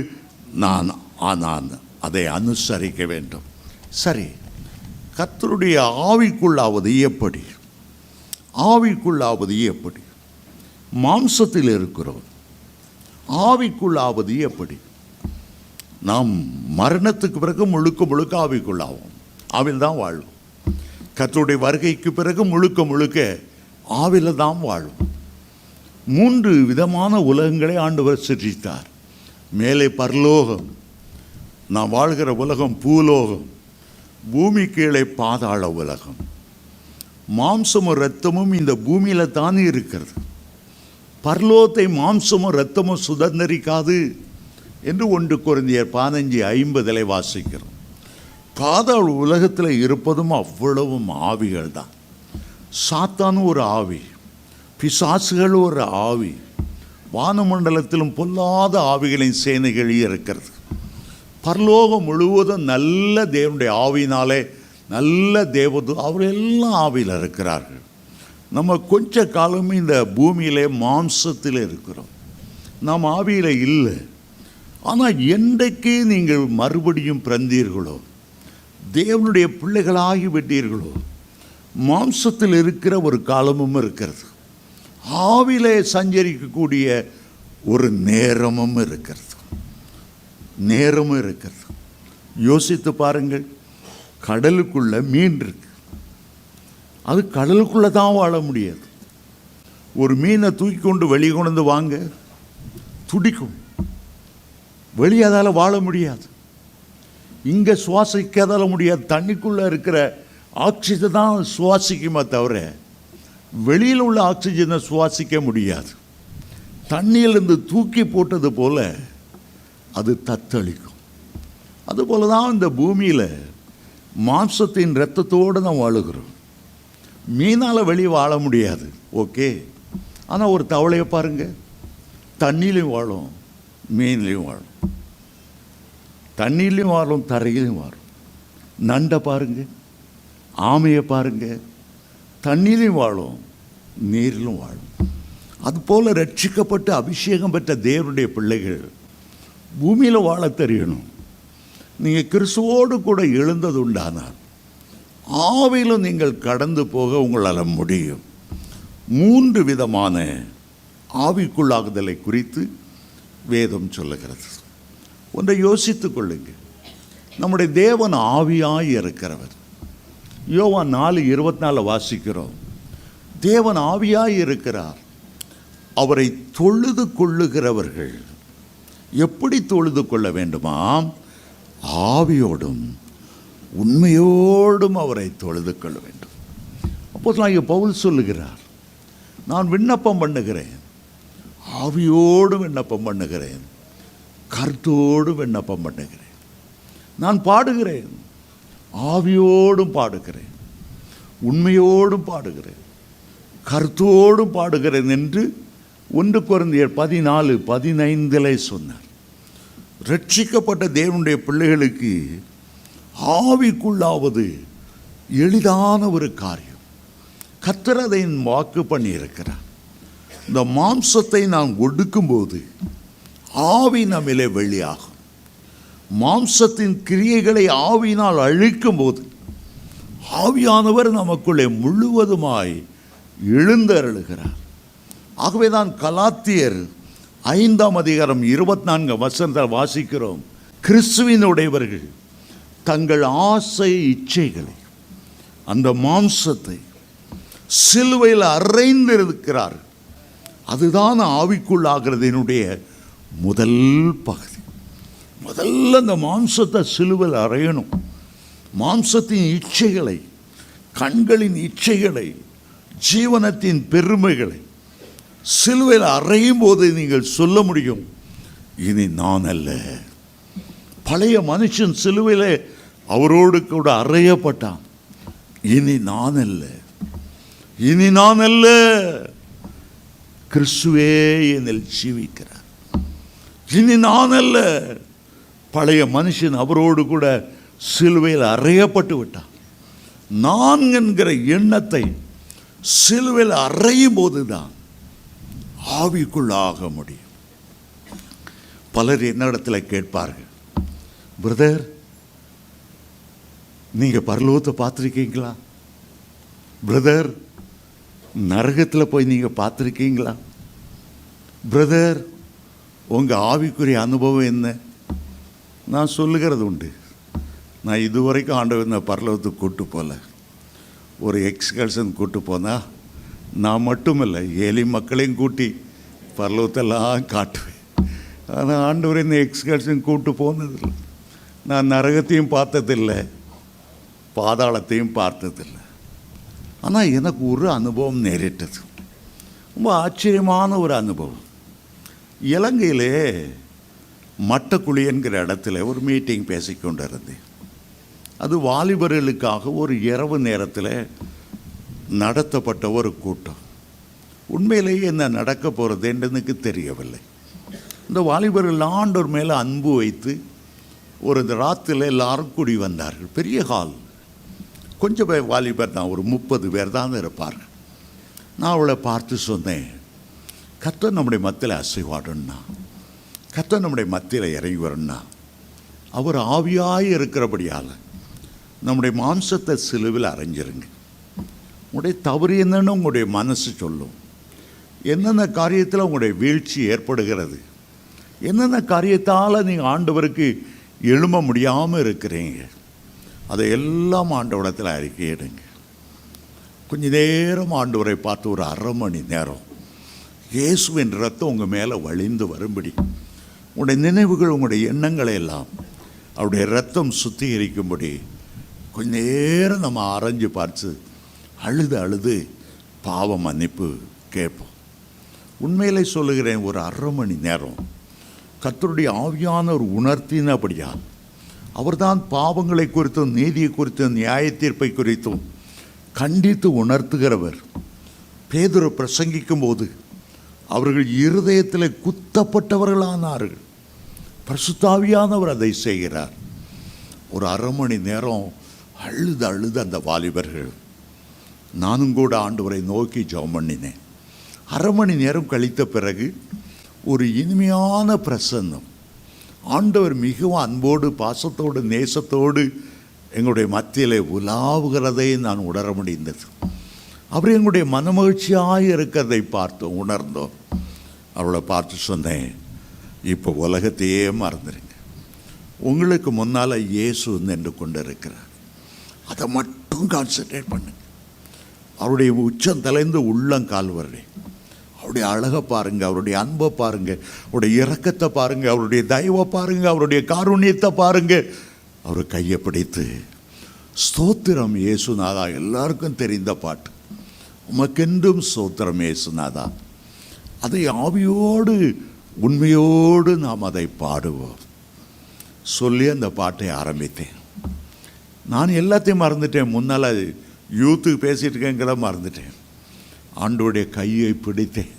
நான் அதை அனுசரிக்க வேண்டும். சரி, கர்த்தருடைய ஆவிக்குள்ளாவது எப்படி? ஆவிக்குள்ளாவது எப்படி? மாம்சத்தில் இருக்கிறோம். ஆவிக்குள்ளாவது எப்படி? நாம் மரணத்துக்கு பிறகு முழுக்க முழுக்க ஆவிக்குள்ளாகும். ஆவில் தான் வாழும். கர்த்தருடைய வருகைக்கு பிறகு முழுக்க முழுக்க ஆவில தான் வாழும். 3 விதமான உலகங்களை ஆண்டவர் சிருஷ்டித்தார். மேலே பரலோகம், நான் வாழ்கிற உலகம் பூலோகம், பூமி கீழே பாதாள உலகம். மாம்சமும் இரத்தமும் இந்த பூமியில் தானே இருக்கிறது. பரலோகத்தை மாம்சமும் இரத்தமும் சுதந்திரிக்காது என்று 1 கொரிந்தியர் 15:50 வாசிக்கிறோம். பாதாள உலகத்தில் இருப்பதும் அவ்வளவும் ஆவிகள் தான். சாத்தானும் ஒரு ஆவி, பிசாசுகள் ஒரு ஆவி, வானமண்டலத்திலும் பொல்லாத ஆவிகளின் சேனைகள் இருக்கிறது. பரலோகம் முழுவதும் நல்ல தேவனுடைய ஆவியினாலே நல்ல தேவது அவரெல்லாம் ஆவியில் இருக்கிறார்கள். நம்ம கொஞ்ச காலமே இந்த பூமியிலே மாம்சத்தில் இருக்கிறோம், நாம் ஆவியில் இல்லை. ஆனால் என்றைக்கு நீங்கள் மறுபடியும் பிறந்தீர்களோ, தேவனுடைய பிள்ளைகளாகி விட்டீர்களோ, மாம்சத்தில் இருக்கிற ஒரு காலமும் இருக்கிறது, ஆவிலே சஞ்சரிக்கக்கூடிய ஒரு நேரமும் இருக்கிறது. யோசித்து பாருங்கள். கடலுக்குள்ள மீன் இருக்கு, அது கடலுக்குள்ள தான் வாழ முடியாது. ஒரு மீனை தூக்கி கொண்டு வெளியே கொண்டு வந்து வாங்க, துடிக்கும், வெளியே அதால் வாழ முடியாது. இங்கே சுவாசிக்காதால முடியாது. தண்ணிக்குள்ளே இருக்கிற ஆக்சிஜனை தான் சுவாசிக்குமே தவிர வெளியில் உள்ள ஆக்சிஜனை சுவாசிக்க முடியாது. தண்ணியிலிருந்து தூக்கி போட்டது போல அது தத்தளிக்கும். அதுபோல தான் இந்த பூமியில் மாம்சத்தின் இரத்தத்தோடு தான் வாழுகிறோம். மீனால் வெளியே வாழ முடியாது, ஓகே. ஆனால் ஒரு தவளையை பாருங்கள், தண்ணியிலையும் வாழும், மீன்லேயும் வாழும், தண்ணியிலையும் வாழும், தரையிலையும் வாழும். நண்டை பாருங்கள், ஆமையை பாருங்கள், தண்ணியிலையும் வாழும், நீரிலும் வாழும். அதுபோல் ரட்சிக்கப்பட்டு அபிஷேகம் பெற்ற தேவனுடைய பிள்ளைகள் பூமியில் வாழ தெரியணும். நீங்கள் கிறிஸ்துவோடு கூட எழுந்தது உண்டானால் ஆவிலும் நீங்கள் கடந்து போக உங்களால் முடியும். 3 விதமான ஆவிக்குள்ளாகுதலை குறித்து வேதம் சொல்லுகிறது. ஒன்றை யோசித்து கொள்ளுங்க. நம்முடைய தேவன் ஆவியாய் இருக்கிறவர். யோவான் 4:24 வாசிக்கிறோம். தேவன் ஆவியாய் இருக்கிறார். அவரை தொழுது கொள்ளுகிறவர்கள் எப்படி தொழுது கொள்ள வேண்டுமாம்? ஆவியோடும் உண்மையோடும் அவரை தொழுது கொள்ள வேண்டும். அப்போஸ்தலனாகிய பவுல் சொல்லுகிறார், நான் விண்ணப்பம் பண்ணுகிறேன், ஆவியோடு விண்ணப்பம் பண்ணுகிறேன், கருத்தோடு விண்ணப்பம் பண்ணுகிறேன். நான் பாடுகிறேன், ஆவியோடும் பாடுகிறேன், உண்மையோடும் பாடுகிறேன், கருத்தோடும் பாடுகிறேன் என்று 1 கொரிந்தியர் 14:15 சொன்னார். ரட்சிக்கப்பட்ட தேவனுடைய பிள்ளைகளுக்கு ஆவிக்குள்ளாவது எளிதான ஒரு காரியம். கர்த்தர் அதை வாக்கு பண்ணியிருக்கிறார். இந்த மாம்சத்தை நாம் ஒடுக்கும்போது ஆவி நம்மிலே வெளியாகும். மாம்சத்தின் கிரியைகளை ஆவியினால் அழிக்கும் போது ஆவியானவர் நமக்குள்ளே முழுவதுமாய் எழுந்தருளுகிறார். ஆகவே தான் கலாத்தியர் 5:24 வாசிக்கிறோம், கிறிஸ்துவினுடையவர்கள் தங்கள் ஆசை இச்சைகளை, அந்த மாம்சத்தை சிலுவையில் அறைந்திருக்கிறார். அதுதான் ஆவிக்குள்ளாகிறதினுடைய முதல் பகுதி. முதல்ல அந்த மாம்சத்தை சிலுவையில் அறையணும். மாம்சத்தின் இச்சைகளை, கண்களின் இச்சைகளை, ஜீவனத்தின் பெருமைகளை சிலுவையில் அறையும் போது நீங்கள் சொல்ல முடியும், இனி நான் அல்ல. பழைய மனுஷன் சிலுவையில் அவரோடு கூட அறையப்பட்டான். இனி நான் அல்ல, இனி நான் அல்ல, கிறிஸ்துவே என்னில் ஜீவிக்கிறார். இனி நான் அல்ல, பழைய மனுஷன் அவரோடு கூட சிலுவையில் அறையப்பட்டு விட்டான். நான் என்கிற எண்ணத்தை சிலுவையில் அறையும் போதுதான் ஆவிக்குள்ளாக முடியும். பலர் என்னிடத்தில் கேட்பார்கள், பிரதர் நீங்க பரலோகத்தை பார்த்துருக்கீங்களா? பிரதர் நரகத்தில் போய் நீங்க பார்த்துருக்கீங்களா? பிரதர் உங்க ஆவிக்குரிய அனுபவம் என்ன? நான் சொல்லுகிறது உண்டு. நான் இதுவரைக்கும் ஆண்டவர் பரலோகத்துக்கு கூட்டு போகல. ஒரு எக்ஸ்கர்ஷன் கூட்டு போனால் நான் மட்டும் இல்லை, ஏழை மக்களையும் கூட்டி பரலோகத்தெல்லாம் காட்டுவேன். ஆனால் ஆண்டவர் இந்த எக்ஸ்கர்ஷன் கூட்டு போனதில்லை. நான் நரகத்தையும் பார்த்ததில்லை, பாதாளத்தையும் பார்த்ததில்லை. ஆனால் எனக்கு ஒரு அனுபவம் நேரிட்டது, ரொம்ப ஆச்சரியமான ஒரு அனுபவம். இலங்கையிலே மட்டக்குழி என்கிற இடத்துல ஒரு மீட்டிங் பேசிக்கொண்டு இருந்தேன். அது வாலிபர்களுக்காக ஒரு இரவு நேரத்தில் நடத்தப்பட்ட ஒரு கூட்டம். உண்மையிலேயே என்ன நடக்க போகிறது என்று எனக்கு தெரியவில்லை. இந்த வாலிபர்கள் ஆண்டவர் மேலே அன்பு வைத்து ஒரு ராத்திரியில் எல்லாரும் கூடி வந்தார்கள். பெரிய ஹால், கொஞ்சம் பேர் வாலிபர் தான், ஒரு 30 பேர் தான் இருப்பார்கள். நான் அவளை பார்த்து சொன்னேன், கர்த்தர் நம்முடைய மத்தியில் அசைவாடுன்னா, கர்த்தர் நம்முடைய மத்தியில் இறங்கி வரணும்னா அவர் ஆவியாய் இருக்கிறபடியால் நம்முடைய மாம்சத்தை சிலுவில் அரைஞ்சிருங்க. உங்களுடைய தவறு என்னன்னு உங்களுடைய மனசு சொல்லும். என்னென்ன காரியத்தில் உங்களுடைய வீழ்ச்சி ஏற்படுகிறது, என்னென்ன காரியத்தால் நீங்கள் ஆண்டவருக்கு எழும்ப முடியாமல் இருக்கிறீங்க, அதை எல்லாம் ஆண்டவரிடத்தில் அறிக்கையிடுங்க. கொஞ்ச நேரம் ஆண்டவரை பார்த்து ஒரு அரை மணி நேரம் இயேசுவின் ரத்தம் உங்கள் மேலே வழிந்து வரும்படி உங்களுடைய நினைவுகள், உங்களுடைய எண்ணங்களை எல்லாம் அவருடைய ரத்தம் சுத்திகரிக்கும்படி கொஞ்ச நேரம் நம்ம அரைஞ்சு பார்த்து அழுது பாவ மன்னிப்பு கேட்போம். உண்மையிலே சொல்லுகிறேன், ஒரு அரை மணி நேரம் கர்த்தருடைய ஆவியானவர் உணர்த்தினபடியா, அவர்தான் பாவங்களை குறித்தும் நீதியை குறித்தும் நியாய தீர்ப்பை குறித்தும் கண்டித்து உணர்த்துகிறவர். பேதுரு பிரசங்கிக்கும் போது அவர்கள் இருதயத்தில் குத்தப்பட்டவர்களானார்கள். பரிசுத்தாவியானவர் அதை செய்கிறார். ஒரு அரை மணி நேரம் அழுது அந்த வாலிபர்கள், நானும் கூட ஆண்டவரை நோக்கி ஜெபம் பண்ணினேன். அரை மணி நேரம் கழித்த பிறகு ஒரு இனிமையான பிரசன்னம், ஆண்டவர் மிகவும் அன்போடு பாசத்தோடு நேசத்தோடு எங்களுடைய மத்தியில் உலாவுகிறதை நான் உணர முடிந்தது. அவர் எங்களுடைய மனமகிழ்ச்சியாக இருக்கிறதை பார்த்தோம், உணர்ந்தோம். அவளை பார்த்து சொன்னேன், இப்போ உலகத்தையே மறந்துடுங்க, உங்களுக்கு முன்னால் இயேசு நின்று கொண்டு இருக்கிறார், அதை மட்டும் கான்சன்ட்ரேட் பண்ணுங்க. அவருடைய உச்சம் தலைந்து உள்ளங்கால் வரே அவருடைய அழகை பாருங்கள், அவருடைய அன்பை பாருங்கள், அவருடைய இரக்கத்தை பாருங்கள், அவருடைய தயவை பாருங்கள், அவருடைய காருண்யத்தை பாருங்கள். அவர் கையை பிடித்து ஸ்தோத்திரம் இயேசுநாதா, எல்லாருக்கும் தெரிந்த பாட்டு, உமக்கென்றும் ஸ்தோத்திரம் இயேசுநாதா, அதை ஆவியோடு உண்மையோடு நாம் அதை பாடுவோம் சொல்லி அந்த பாட்டை ஆரம்பித்தேன். நான் எல்லாத்தையும் மறந்துட்டேன். முன்னால் யூத்துக்கு பேசிகிட்டு இருக்கேங்கிற மறந்துட்டேன். ஆண்டவருடைய கையை பிடித்தேன்.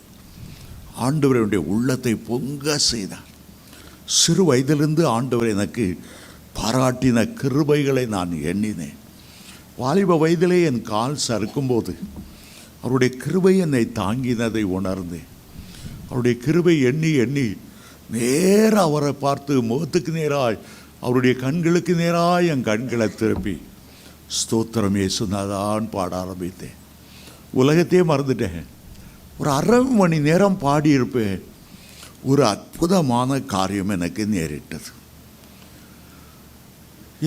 ஆண்டவருடைய உள்ளத்தை பொங்க செய்தார். சிறு வயதிலிருந்து ஆண்டவர் எனக்கு பாராட்டின கிருபைகளை நான் எண்ணினேன். வாலிப வயதிலே என் கால் சறுக்கும்போது அவருடைய கிருபை என்னை தாங்கினதை உணர்ந்தேன். அவருடைய கிருபை எண்ணி எண்ணி நேராக அவரை பார்த்து முகத்துக்கு நேராய், அவருடைய கண்களுக்கு நேராக என் கண்களை திருப்பி ஸ்தோத்திரம் இயேசுநாதான் பாட ஆரம்பித்தேன். உலகத்தையே மறந்துட்டேன். ஒரு அரை மணி நேரம் பாடியிருப்பேன். ஒரு அற்புதமான காரியம் எனக்கு நேரிட்டது.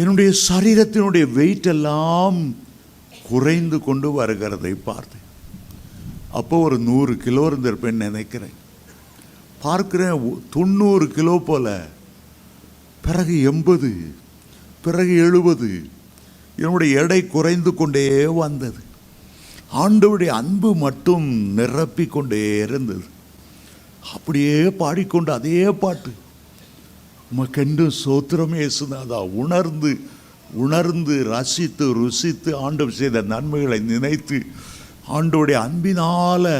என்னுடைய சரீரத்தினுடைய வெயிட் எல்லாம் குறைந்து கொண்டு வருகிறதை பார்த்தேன். அப்போ ஒரு 100 கிலோ இருந்திருப்பேன்னு நினைக்கிறேன். பார்க்கிறேன் 90 கிலோ போல, பிறகு 80, பிறகு 70. என்னுடைய எடை குறைந்து கொண்டே வந்தது. ஆண்டவருடைய அன்பு மட்டும் நிரப்பி கொண்டே இருந்தது. அப்படியே பாடிக்கொண்டு அதே பாட்டு, உமக்கென்று சோத்திரம் இயேசுநாதா, உணர்ந்து உணர்ந்து ரசித்து ருசித்து ஆண்டவர் செய்த நன்மைகளை நினைத்து ஆண்டவருடைய அன்பினால்,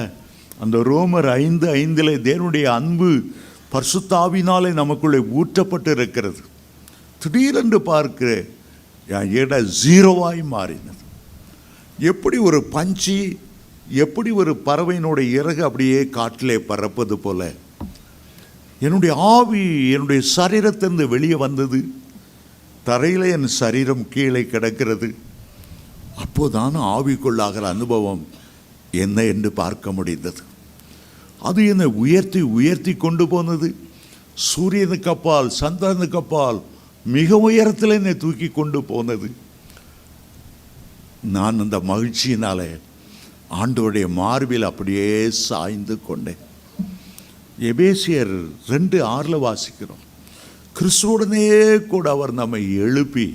அந்த ரோமர் 5:5 தேவனுடைய அன்பு பரிசுத்த ஆவியினாலே நமக்குள்ளே ஊற்றப்பட்டு இருக்கிறது. திடீரென்று பார்க்கிற என் எடை ஜீரோவாய் மாறினது. எப்படி ஒரு பஞ்சி, எப்படி ஒரு பறவையினுடைய இறகு அப்படியே காட்டிலே பறப்பது போல என்னுடைய ஆவி என்னுடைய சரீரத்திலிருந்து வெளியே வந்தது. தரையில் என் சரீரம் கீழே கிடக்கிறது. அப்போதான் ஆவிக்குள்ளாகிற அனுபவம் என்ன என்று பார்க்க முடிந்தது. அது என்னை உயர்த்தி உயர்த்தி கொண்டு போனது. சூரியனுக்கு அப்பால், சந்திரனுக்கு அப்பால், மிக உயரத்தில் என்னை தூக்கி கொண்டு போனது. நான் அந்த மகிழ்ச்சியினாலே ஆண்டவருடைய மார்பில் அப்படியே சாய்ந்து கொண்டேன். எபேசியர் 2:6 வாசிக்கிறோம். கிறிஸ்துவுடனே கூட அவர் நம்மை எழுப்பி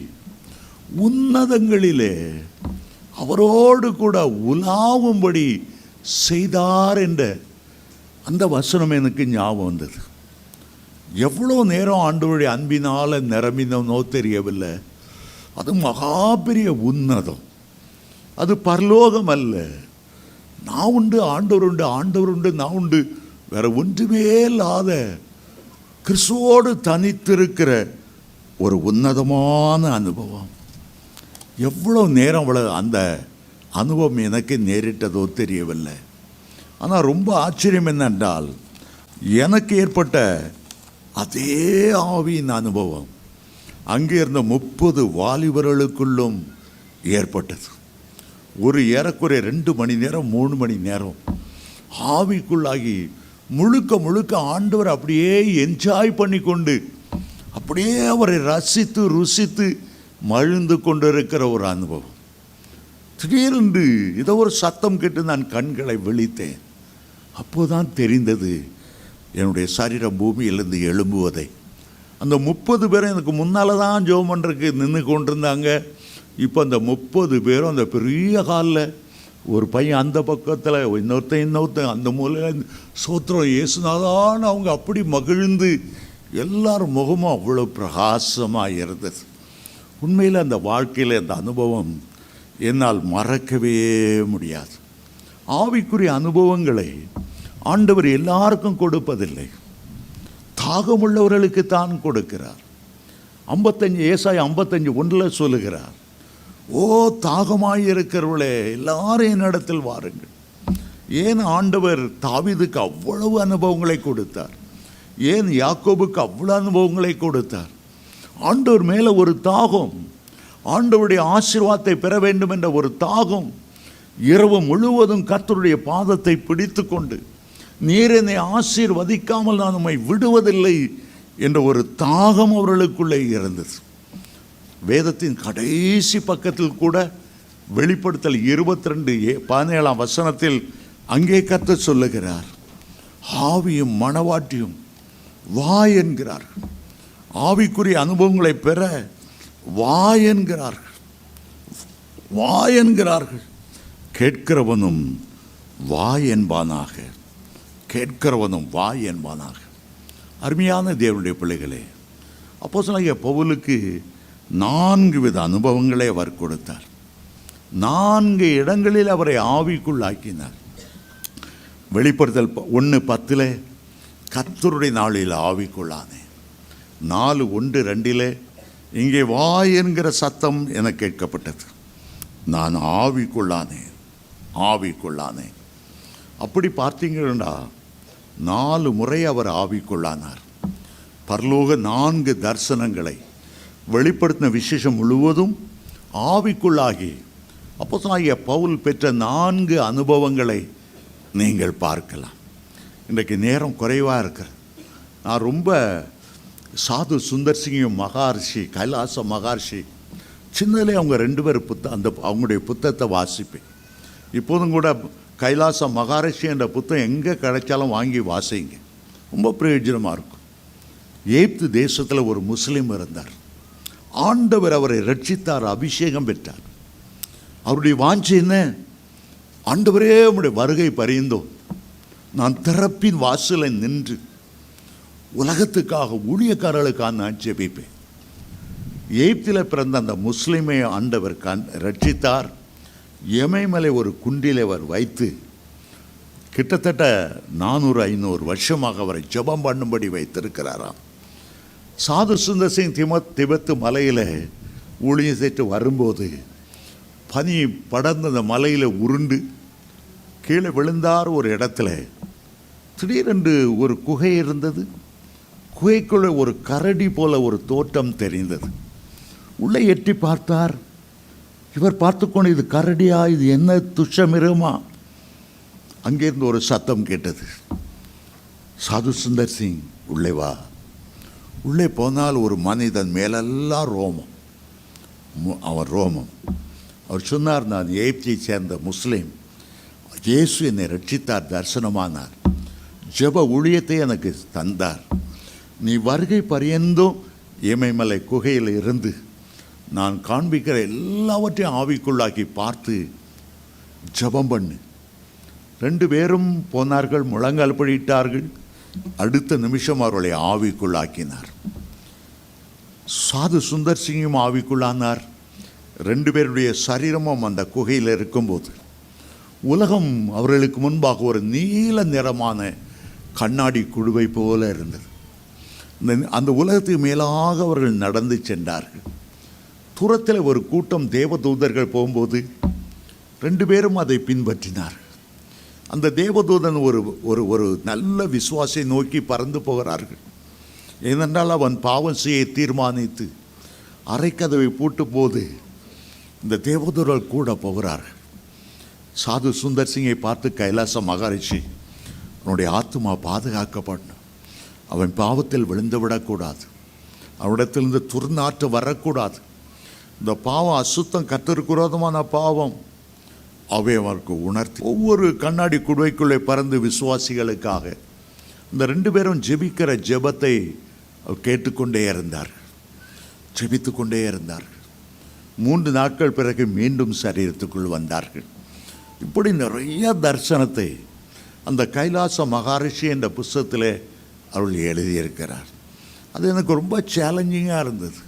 உன்னதங்களிலே அவரோடு கூட உலாவும்படி செய்தார் என்ற அந்த வசனம் எனக்கு ஞாபகம் வந்தது. எவ்வளோ நேரம் ஆண்டவருடைய அன்பினால் நிரம்பினோ தெரியவில்லை. அது மகா பெரிய உன்னதம். அது பரலோகம் அல்ல. நான் உண்டு, ஆண்டவர் உண்டு, ஆண்டவர் உண்டு, நான் உண்டு, வேற ஒன்றுமே இல்லாத கிறிஸ்துவோடு தனித்திருக்கிற ஒரு உன்னதமான அனுபவம். எவ்வளோ நேரம் அவ்வளோ அந்த அனுபவம் எனக்கு நேரிட்டதோ தெரியவில்லை. ஆனால் ரொம்ப ஆச்சரியம் என்னென்றால், எனக்கு ஏற்பட்ட அதே ஆவியின் அனுபவம் அங்கே இருந்த 30 வாலிபர்களுக்குள்ளும் ஏற்பட்டது. ஒரு ஏறக்குறைய 2 மணி நேரம் 3 மணி நேரம் ஆவிக்குள்ளாகி முழுக்க முழுக்க ஆண்டவர் அப்படியே என்ஜாய் பண்ணி கொண்டு அப்படியே அவரை ரசித்து ருசித்து மகிழ்ந்து கொண்டிருக்கிற ஒரு அனுபவம். திடீரென்று ஏதோ ஒரு சத்தம் கேட்டு நான் கண்களை விழித்தேன். அப்போதான் தெரிந்தது என்னுடைய சரீரம் பூமியிலிருந்து எழும்புவதை. அந்த 30 பேரும் எனக்கு முன்னால் தான் ஜெபம் பண்ணுறதுக்கு நின்று கொண்டிருந்தாங்க. இப்போ அந்த 30 பேரும் அந்த பெரிய ஹாலில், ஒரு பையன் அந்த பக்கத்தில், இன்னொருத்தன் அந்த மூலையில் சோத்திரம் இயேசுநாதான்னு அவங்க அப்படி மகிழ்ந்து எல்லாரும் முகமும் அவ்வளோ பிரகாசமாக இருந்தது. உண்மையில் அந்த வாழ்க்கையில் அந்த அனுபவம் என்னால் மறக்கவே முடியாது. ஆவிக்குரிய அனுபவங்களை ஆண்டவர் எல்லாருக்கும் கொடுப்பதில்லை. தாகமுள்ளவர்களுக்கு தான் கொடுக்கிறார். 55:1 சொல்லுகிறார், ஓ தாகமாயிருக்கிறவர்களே எல்லாரும் என்னிடத்தில் வாருங்கள். ஏன் ஆண்டவர் தாவீதுக்கு அவ்வளவு அனுபவங்களை கொடுத்தார்? ஏன் யாக்கோபுக்கு அவ்வளவு அனுபவங்களை கொடுத்தார்? ஆண்டவர் மேலே ஒரு தாகம், ஆண்டவருடைய ஆசீர்வாதத்தை பெற வேண்டும் என்ற ஒரு தாகம். இரவு முழுவதும் கர்த்தருடைய பாதத்தை பிடித்து கொண்டு, நீர் என்னை ஆசீர்வதிக்காமல் நான் உம்மை விடுவதில்லை என்ற ஒரு தாகம் அவர்களுக்குள்ளே இருந்தது. வேதத்தின் கடைசி பக்கத்தில் கூட வெளிப்படுத்தல் 22:17 அங்கே கர்த்தர் சொல்லுகிறார், ஆவியும் மணவாட்டியும் வா என்கிறார்கள். ஆவிக்குரிய அனுபவங்களை பெற வா என்கிறார்கள், வா என்கிறார்கள். கேட்கிறவனும் வா என்பானாக, கேட்கிறவனும் வா என்பானாக. அருமையான தேவனுடைய பிள்ளைகளே, அப்போஸ்தலனாகிய பவுலுக்கு 4 வித அனுபவங்களை அவர் கொடுத்தார். 4 இடங்களில் அவரை ஆவிக்குள்ளாக்கினார். வெளிப்படுத்தல் 1:10 கர்த்தருடைய நாளில் ஆவிக்குள்ளானேன். 4:1-2 இங்கே வா என்கிற சத்தம் என கேட்கப்பட்டது. நான் ஆவிக்குள்ளானேன், ஆவிக்குள்ளானேன். அப்படி பார்த்தீங்கன்னா 4 முறை அவர் ஆவிக்குள்ளானார். பரலோக 4 தரிசனங்களை வெளிப்படுத்தின விசேஷம் முழுவதும் ஆவிக்குள்ளாகி அப்போஸ்தலனாகிய பவுல் பெற்ற 4 அனுபவங்களை நீங்கள் பார்க்கலாம். இன்றைக்கு நேரம் குறைவாக இருக்கிறது. நான் ரொம்ப சாது சுந்தர் சிங்கும் மகாரிஷி, கைலாச மகாரிஷி, சின்னதிலே அவங்க 2 பேர் அவங்களுடைய புத்தகத்தை வாசிப்பேன். இப்போதும் கூட கைலாச மகாரிஷி என்ற புத்தகம் எங்கே கிடைச்சாலும் வாங்கி வாசிங்க, ரொம்ப பிரயோஜனமாக இருக்கும். எகிப்து தேசத்தில் ஒரு முஸ்லீம் இருந்தார். ஆண்டவர் அவரை ரட்சித்தார், அபிஷேகம் பெற்றார். அவருடைய வாஞ்சை என்ன? ஆண்டவரே உம்முடைய வருகை பரிந்தோம், நான் திறப்பின் வாசலை நின்று உலகத்துக்காக ஊழியக்காரர்களுக்காக நான் ஜெபிப்பேன். எகிப்தில் பிறந்த அந்த முஸ்லீமை ஆண்டவர் ரட்சித்தார். எமேமலை ஒரு குண்டில் அவர் வைத்து கிட்டத்தட்ட 400-500 வருஷமாக அவரை ஜெபம் பண்ணும்படி வைத்திருக்கிறாராம். சாது சுந்தர் சிங் திபெத்து மலையில் ஊழியம் செய்து வரும்போது பனி படர்ந்த அந்த மலையில் உருண்டு கீழே விழுந்தார். ஒரு இடத்துல திடீரென்று ஒரு குகை இருந்தது. குகைக்குள்ளே ஒரு கரடி போல ஒரு தோட்டம் தெரிந்தது. உள்ளே எட்டி பார்த்தார். இவர் பார்த்துக்கொண்டு, இது கரடியா, இது என்ன துஷமிருகமா? அங்கேருந்து ஒரு சத்தம் கேட்டது, சாது சுந்தர் சிங் உள்ளே வா. உள்ளே போனால் ஒரு மனிதன் மேலெல்லாம் ரோமம், அவன் ரோமம். அவர் சொன்னார், நான் ஏப்ஜியை சேர்ந்த முஸ்லீம், இயேசு என்னை ரட்சித்தார், தரிசனமானார், ஜெப ஊழியத்தை எனக்கு தந்தார். நீ வருகை பரியந்தும் இமயமலை குகையில் இருந்து நான் காண்பிக்கிற எல்லாவற்றையும் ஆவிக்குள்ளாக்கி பார்த்து ஜெபம் பண்ணு. 2 பேரும் போனார்கள், முழங்கால் படியிட்டார்கள். அடுத்த நிமிஷம் அவர்களை ஆவிக்குள்ளாக்கினார். சாது சுந்தர் சிங்கும் ஆவிக்குள்ளானார். 2 பேருடைய சரீரமும் அந்த குகையில் இருக்கும்போது உலகம் அவர்களுக்கு முன்பாக ஒரு நீல நிறமான கண்ணாடி குழுவை போல இருந்தது. அந்த உலகத்துக்கு மேலாக அவர்கள் நடந்து சென்றார்கள். தூரத்தில் ஒரு கூட்டம் தேவதூதர்கள் போகும்போது 2 பேரும் அதை பின்பற்றினார்கள். அந்த தேவதூதன் ஒரு ஒரு ஒரு நல்ல விசுவாசை நோக்கி பறந்து போகிறார்கள். ஏனென்றால் அவன் பாவம் செய்ய தீர்மானித்து அரைக்கதவை பூட்டும் போது இந்த தேவதூதர்கள் கூட போகிறார்கள். சாது சுந்தர் சிங்கை பார்த்து, கைலாச மகாரிஷி, அவனுடைய ஆத்மா பாதுகாக்கப்படணும், அவன் பாவத்தில் விழுந்து விடக்கூடாது, அவனிடத்திலிருந்து துர்நாற்று வரக்கூடாது, இந்த பாவம் அசுத்தம், கர்த்தருக்கு விரோதமான பாவம், அவை அவருக்கு உணர்த்தி ஒவ்வொரு கண்ணாடி குடுவைக்குள்ளே பறந்து விசுவாசிகளுக்காக இந்த 2 பேரும் ஜெபிக்கிற ஜெபத்தை கேட்டுக்கொண்டே இருந்தார்கள், ஜெபித்து கொண்டே இருந்தார்கள். 3 நாட்கள் பிறகு மீண்டும் சரீரத்துக்குள் வந்தார்கள். இப்படி நிறைய தரிசனத்தை அந்த கைலாச மகாரிஷி என்ற புஸ்தகத்தில் அவர்கள் எழுதியிருக்கிறார். அது எனக்கு ரொம்ப சேலஞ்சிங்காக இருந்தது.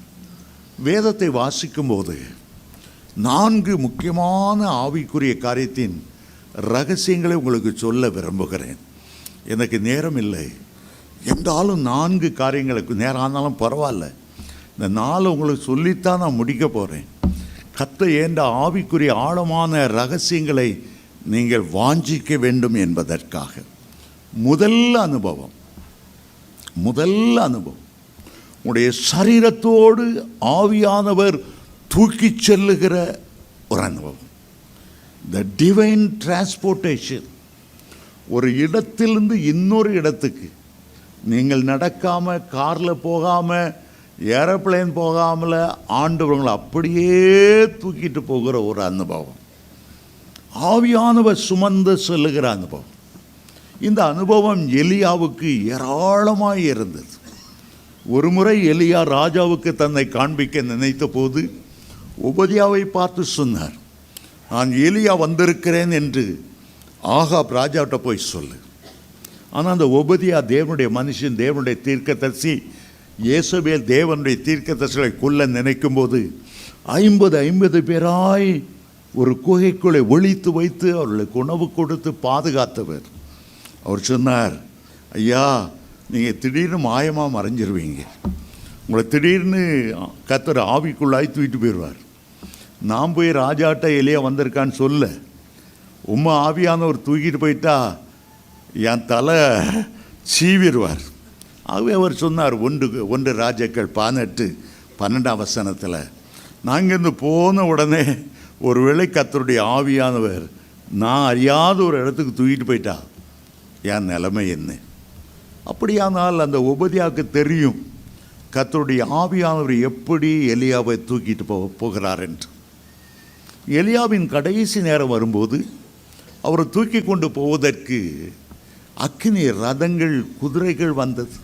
வேதத்தை வாசிக்கும்போது 4 முக்கியமான ஆவிக்குரிய காரியத்தின் ரகசியங்களை உங்களுக்கு சொல்ல விரும்புகிறேன். எனக்கு நேரம் இல்லை என்றாலும் 4 காரியங்களுக்கு நேரம் ஆனாலும் பரவாயில்ல, இந்த 4 உங்களுக்கு சொல்லித்தான் நான் முடிக்க போகிறேன். கர்த்தர் ஏண்ட ஆவிக்குரிய ஆழமான ரகசியங்களை நீங்கள் வாஞ்சிக்க வேண்டும் என்பதற்காக. முதல் அனுபவம் உடைய சரீரத்தோடு ஆவியானவர் தூக்கி செல்லுகிற ஒரு அனுபவம். The divine transportation. ஒரு இடத்திலிருந்து இன்னொரு இடத்துக்கு நீங்கள் நடக்காமல், காரில் போகாமல், ஏரோப்ளேன் போகாமல் ஆண்டவர்களை அப்படியே தூக்கிட்டு போகிற ஒரு அனுபவம். ஆவியானவர் சுமந்து செல்லுகிற அனுபவம். இந்த அனுபவம் எலியாவுக்கு ஏராளமாக இருந்தது. ஒரு முறை எலியா ராஜாவுக்கு தன்னை காண்பிக்க நினைத்த போது உபதியாவை பார்த்து சொன்னார், நான் எலியா வந்திருக்கிறேன் என்று ஆகாப் ராஜாவிட்ட போய் சொல்லு. ஆனால் அந்த உபதியா தேவனுடைய மனுஷன், தேவனுடைய தீர்க்கதரிசி, இயேசபேல் தேவனுடைய தீர்க்கதரிசிகளை கொல்ல நினைக்கும் போது 50 பேராய் ஒரு குகைக்குள்ளே ஒழித்து வைத்து அவர்களுக்கு உணவு கொடுத்து பாதுகாத்தவர். அவர் சொன்னார், ஐயா, நீங்கள் திடீர்னு மாயமாக மறைஞ்சிருவீங்க, உங்களை திடீர்னு கர்த்தர் ஆவிக்குள்ளாய் தூக்கிட்டு போயிடுவார். நான் போய் ராஜாட்ட எலியா வந்திருக்கான்னு சொல்ல, உம்மை ஆவியானவர் தூக்கிட்டு போயிட்டா என் தலை சீவிடுவார். ஆகவே அவர் சொன்னார், 1 ராஜாக்கள் 18:12 நாங்கள் இருந்து போன உடனே ஒருவேளை கர்த்தருடைய ஆவியானவர் நான் அறியாத ஒரு இடத்துக்கு தூக்கிட்டு போயிட்டா என் நிலைமை என்ன? அப்படியானால் அந்த உபதியாவுக்கு தெரியும் கர்த்தருடைய ஆவியானவர் எப்படி எலியாவை தூக்கிட்டு போகிறார் என்று. எலியாவின் கடைசி நேரம் வரும்போது அவரை தூக்கி கொண்டு போவதற்கு அக்கினி ரதங்கள், குதிரைகள் வந்தது.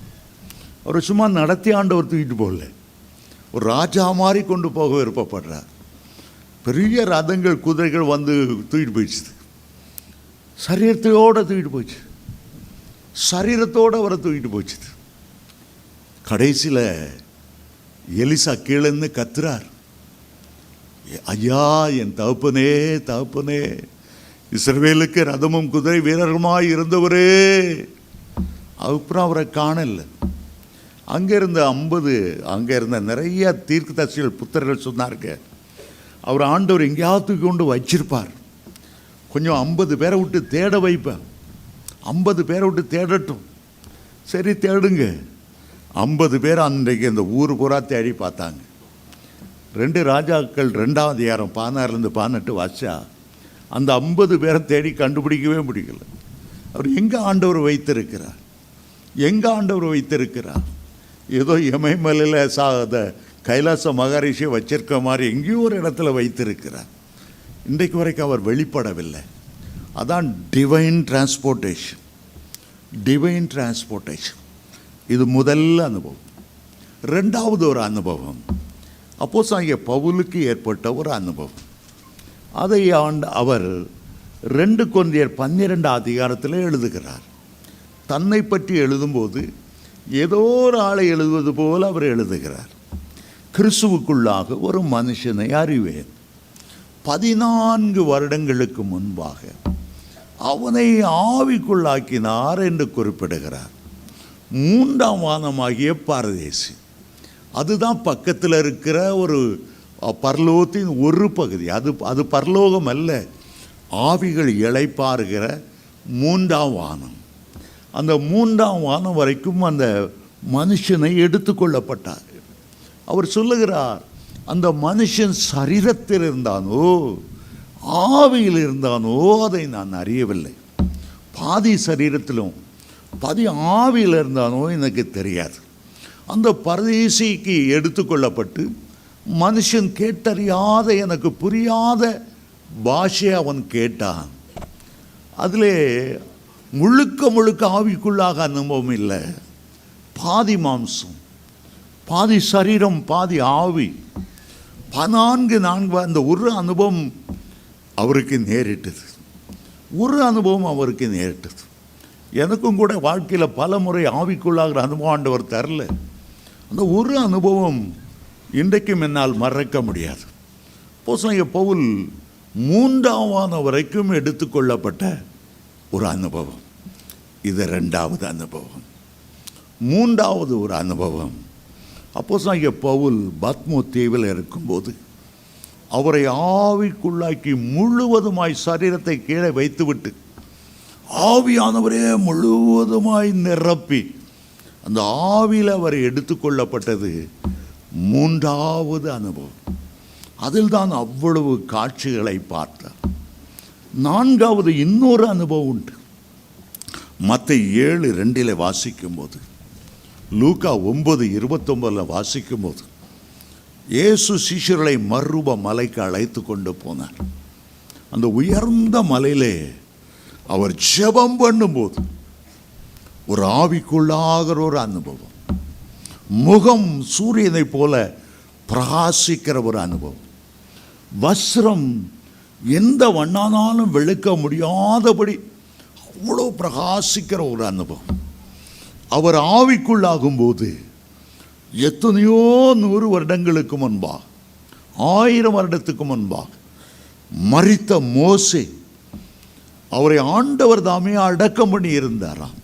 அவர் சும்மா நடத்தி ஆண்டவர் தூக்கிட்டு போகல, ஒரு ராஜா மாதிரி கொண்டு போக விருப்பப்படுறார். பெரிய ரதங்கள், குதிரைகள் வந்து தூக்கிட்டு போயிடுச்சு. சரீரத்தோடு தூக்கிட்டு போச்சு, சரீரத்தோடு அவரை தூக்கிட்டு போச்சு. கடைசியில் எலிசா கீழேன்னு கத்துறார், ஐயா, என் தகப்பனே, இஸ்ரவேலுக்கு ரதமும் குதிரை வீரருமாய் இருந்தவரே. அப்புறம் அவரை காணல. அங்கே இருந்த நிறைய தீர்க்கதரிசிகள் புத்தர்கள் சொன்னாருங்க, அவர் ஆண்டவர் எங்கேயாவது கொண்டு வச்சிருப்பார், கொஞ்சம் 50 பேரை விட்டு தேட வைப்பேன், 50 பேரை விட்டு தேடட்டும். சரி தேடுங்க. 50 பேர் அன்றைக்கு இந்த ஊர் பூரா தேடி பார்த்தாங்க. 2 ராஜாக்கள் 2ஆம் அதிகாரம் 16-18 வாசிச்சா அந்த 50 பேரை தேடி கண்டுபிடிக்கவே முடியல. அவர் எங்கே ஆண்டவர் வைத்திருக்கிறார், எங்கே ஆண்டவர் வைத்திருக்கிறார்? ஏதோ இமயமலையில் கைலாச மகாரிஷியை வச்சிருக்க மாதிரி எங்கேயோ ஒரு இடத்துல வைத்திருக்கிறார். இன்றைக்கு வரைக்கும் அவர் வெளிப்படவில்லை. அதான் டிவைன் டிரான்ஸ்போர்ட்டேஷன். டிவைன் டிரான்ஸ்போர்ட்டேஷன் இது முதல் அனுபவம். 2வது ஒரு அனுபவம் அப்போஸ்தலனாகிய பவுலுக்கு ஏற்பட்ட ஒரு அனுபவம். அதை அவர் 2 கொரிந்தியர் 12 அதிகாரத்தில் எழுதுகிறார். தன்னை பற்றி எழுதும்போது ஏதோ ஒரு ஆளை எழுதுவது போல் அவர் எழுதுகிறார். கிறிஸ்துவுக்குள்ளாக ஒரு மனுஷனை அறிவேன், 14 வருடங்களுக்கு முன்பாக அவனை ஆவிக்குள்ளாக்கினார் என்று குறிப்பிடுகிறார். 3ஆம் வானமாகிய பரதேசி, அதுதான் பக்கத்தில் இருக்கிற ஒரு பரலோகத்தின் ஒரு பகுதி. அது பரலோகம் அல்ல, ஆவிகள் இளைப்பாறுகிற 3ஆம் வானம். அந்த 3ஆம் வானம் வரைக்கும் அந்த மனுஷனை எடுத்துக்கொள்ளப்பட்டார். அவர் சொல்லுகிறார், அந்த மனுஷன் சரீரத்தில் இருந்தானோ ஆவியில் இருந்தானோ அதை நான் அறியவில்லை. பாதி சரீரத்திலும் பாதி ஆவியில் இருந்தானோ எனக்கு தெரியாது. அந்த பரதேசிக்கு எடுத்துக்கொள்ளப்பட்டு மனுஷன் கேட்டறியாத எனக்கு புரியாத பாஷையை அவன் கேட்டான். அதிலே முழுக்க ஆவிக்குள்ளாக அனுபவம் இல்லை. பாதி மாம்சம், பாதி சரீரம், பாதி ஆவி. 14 அந்த ஒரு அனுபவம் அவருக்கு நேரிட்டது. ஒரு அனுபவம் அவருக்கு நேரிட்டது. எனக்கும் கூட வாழ்க்கையில் பல முறை ஆவிக்குள்ளாகிற அனுபவம் ஆண்டவர் தரல. அந்த ஒரு அனுபவம் இன்றைக்கும் என்னால் மறக்க முடியாது. அப்போஸ்தலனாகிய பவுல் 3ஆம் வானம் வரைக்கும் எடுத்துக்கொள்ளப்பட்ட ஒரு அனுபவம். இது 2வது அனுபவம். 3வது ஒரு அனுபவம், அப்போஸ்தலனாகிய பவுல் பத்மோ தீவில் இருக்கும்போது அவரை ஆவிக்குள்ளாக்கி முழுவதுமாய் சரீரத்தை கீழே வைத்துவிட்டு ஆவியானவரே முழுவதுமாய் நிரப்பி அந்த ஆவியில் அவர் எடுத்துக்கொள்ளப்பட்டது 3வது அனுபவம். அதில் தான் அவ்வளவு காட்சிகளை பார்த்தார். 4வது இன்னொரு அனுபவம் உண்டு. மத்தேயு 7:2 வாசிக்கும் போது, லூக்கா 9:29 வாசிக்கும் போது, இயேசு சீஷர்களை மறுரூப மலைக்கு அழைத்து கொண்டு போனார். அந்த உயர்ந்த மலையிலே அவர் ஜெபம் பண்ணும்போது ஒரு ஆவிக்குள்ளாகிற ஒரு அனுபவம், முகம் சூரியனை போல பிரகாசிக்கிற ஒரு அனுபவம், வஸ்திரம் எந்த வண்ணானாலும் வெளுக்க முடியாதபடி அவ்வளோ பிரகாசிக்கிற ஒரு அனுபவம். அவர் ஆவிக்குள்ளாகும்போது எத்தனையோ 100 வருடங்களுக்கு முன்பாக, 1000 வருடத்துக்கு முன்பாக மரித்த மோசே, அவரை ஆண்டவர் தாமே அடக்கம் பண்ணி இருந்தாராம்.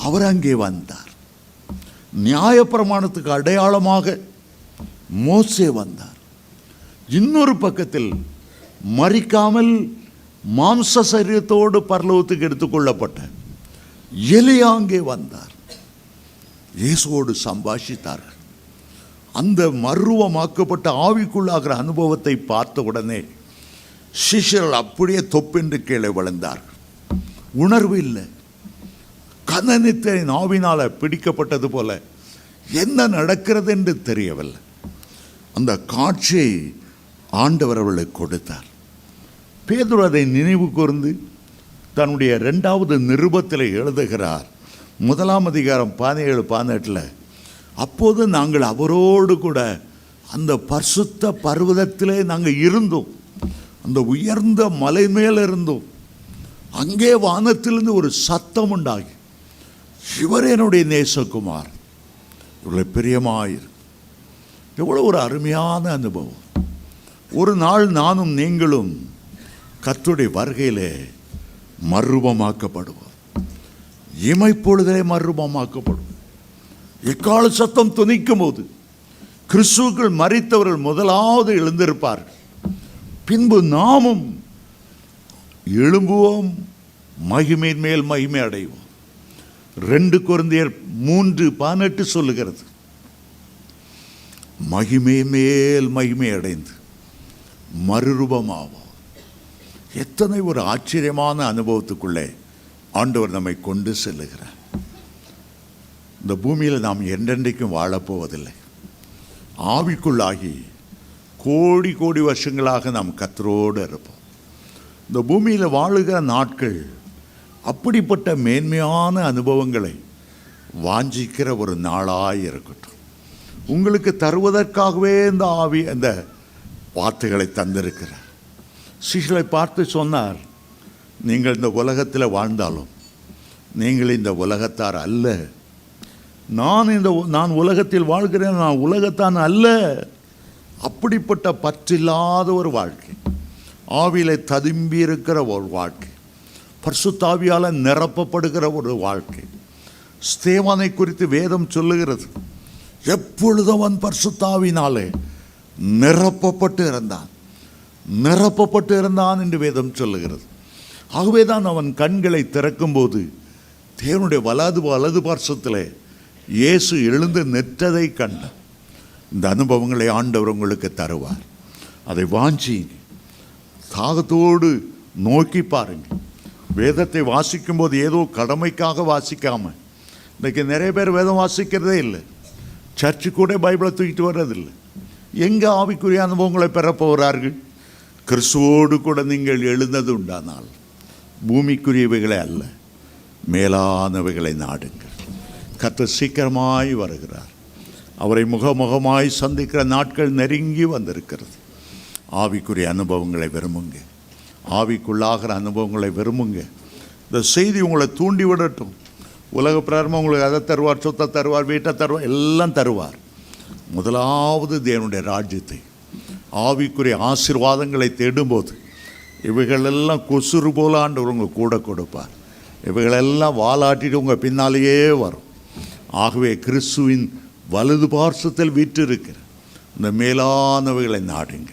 அவர் அங்கே வந்தார். நியாயப்பிரமாணத்துக்கு அடையாளமாக மோசே வந்தார். இன்னொரு பக்கத்தில் மரிக்காமல் மாம்ச சரீரத்தோடு பரலோகத்துக்கு எடுத்துக்கொள்ளப்பட்ட எலியா அங்கே வந்தார். இயேசுவோடு சம்பாஷித்தார்கள். அந்த மறுரூபமாக்கப்பட்ட ஆவிக்குள்ளாகிற அனுபவத்தை பார்த்த உடனே சிஷ்யர்கள் அப்படியே தொப்பென்று கீழே விழுந்தார்கள். உணர்வு இல்லை. கனனித்தின் ஆவினால் பிடிக்கப்பட்டது போல என்ன நடக்கிறது என்று தெரியவில்லை. அந்த காட்சியை ஆண்டவர் அவர்களுக்கு கொடுத்தார். பேதுரு அதை நினைவு கூர்ந்து தன்னுடைய 2வது நிருபத்தில் எழுதுகிறார். 1ஆம் அதிகாரம் 17-18, அப்போது நாங்கள் அவரோடு கூட அந்த பரிசுத்த பர்வதத்திலே நாங்கள் இருந்தோம், அந்த உயர்ந்த மலை மேல் இருந்தோம். அங்கே வானத்திலிருந்து ஒரு சத்தம் உண்டாகி, இவர் என்னுடைய நேசகுமார், இவ்வளவு பிரியமாயிரு. எவ்வளோ ஒரு அருமையான அனுபவம். ஒரு நாள் நானும் நீங்களும் கர்த்தருடைய வருகையிலே மறுரூபமாக்கப்படுவோம். இமைப்பொழுதிலே மறுரூபமாக்கப்படும். எக்கால சத்தம் துணிக்கும் போது கிறிஸ்துவுக்குள் மரித்தவர்கள் முதலாவது எழுந்திருப்பார்கள். பின்பு நாமும் எழும்புவோம், மகிமையின் மேல் மகிமை அடைவோம். 2 கொரிந்தியர் 3:18 சொல்லுகிறது, மகிமை மேல் மகிமை அடைந்து மறுரூபமாவோம். எத்தனை ஒரு ஆச்சரியமான அனுபவத்துக்குள்ளே ஆண்டவர் நம்மை கொண்டு செல்லுகிறார். இந்த பூமியில் நாம் என்றென்றைக்கும் வாழப்போவதில்லை. ஆவிக்குள்ளாகி கோடி கோடி வருஷங்களாக நாம் கர்த்தரோடு இருப்போம். இந்த பூமியில் வாழுகிற நாட்கள் அப்படிப்பட்ட மேன்மையான அனுபவங்களை வாஞ்சிக்கிற ஒரு நாளாய் இருக்கட்டும். உங்களுக்கு தருவதற்காகவே இந்த ஆவி அந்த வார்த்தைகளை தந்திருக்கிறார். சீஷர்களை பார்த்து சொன்னார், நீங்கள் இந்த உலகத்தில் வாழ்ந்தாலும் நீங்கள் இந்த உலகத்தார் அல்ல. நான் உலகத்தில் வாழ்கிறேன், நான் உலகத்தான் அல்ல. அப்படிப்பட்ட பற்றில்லாத ஒரு வாழ்க்கை, ஆவியிலே ததும்பி இருக்கிற ஒரு வாழ்க்கை, பரிசுத்தாவியால் நிரப்பப்படுகிற ஒரு வாழ்க்கை. ஸ்தேவானை குறித்து வேதம் சொல்லுகிறது, எப்பொழுதும் அவன் பரிசுத்தாவினாலே நிரப்பப்பட்டு இருந்தான் என்று வேதம் சொல்லுகிறது. ஆகவே தான் அவன் கண்களை திறக்கும்போது தேவனுடைய வலது பார்சத்திலே இயேசு எழுந்து நிற்றதை கண்டான். இந்த அனுபவங்களை ஆண்டவர் உங்களுக்கு தருவார். அதை வாஞ்சி தாகத்தோடு நோக்கி பாருங்கள். வேதத்தை வாசிக்கும்போது ஏதோ கடமைக்காக வாசிக்காமல், இன்றைக்கி நிறைய பேர் வேதம் வாசிக்கிறதே இல்லை, சர்ச்சு கூட பைபிளை தூக்கிட்டு வர்றதில்லை. எங்கே ஆவிக்குரிய அனுபவங்களை பெறப்போகிறார்கள்? கிறிஸ்துவோடு கூட நீங்கள் எழுந்தது உண்டானால் பூமிக்குரியவைகளை அல்ல, மேலானவைகளை நாடுங்கள். கர்த்தர் சீக்கிரமாய் வருகிறார். அவரை முகமுகமாய் சந்திக்கிற நாட்கள் நெருங்கி வந்திருக்கிறது. ஆவிக்குரிய அனுபவங்களை விரும்புங்க, ஆவிக்குள்ளாகிற அனுபவங்களை விரும்புங்க. இந்த செய்தி உங்களை தூண்டி விடட்டும். உலக பிரகாரமாக உங்களுக்கு அதை தருவார், சொத்தை தருவார், வீட்டை தருவார், எல்லாம் தருவார். முதலாவது தேவனுடைய ராஜ்யத்தை, ஆவிக்குரிய ஆசீர்வாதங்களை தேடும்போது இவைகளெல்லாம் கொசுறு போல ஆண்டவர் உங்கள் கூட கொடுப்பார். இவைகளெல்லாம் வாலாட்டிட்டு உங்கள் பின்னாலேயே வரும். ஆகவே கிறிஸ்துவின் வலது பார்சத்தில் வீற்றிருக்கிற இந்த மேலானவைகளை நாடுங்க.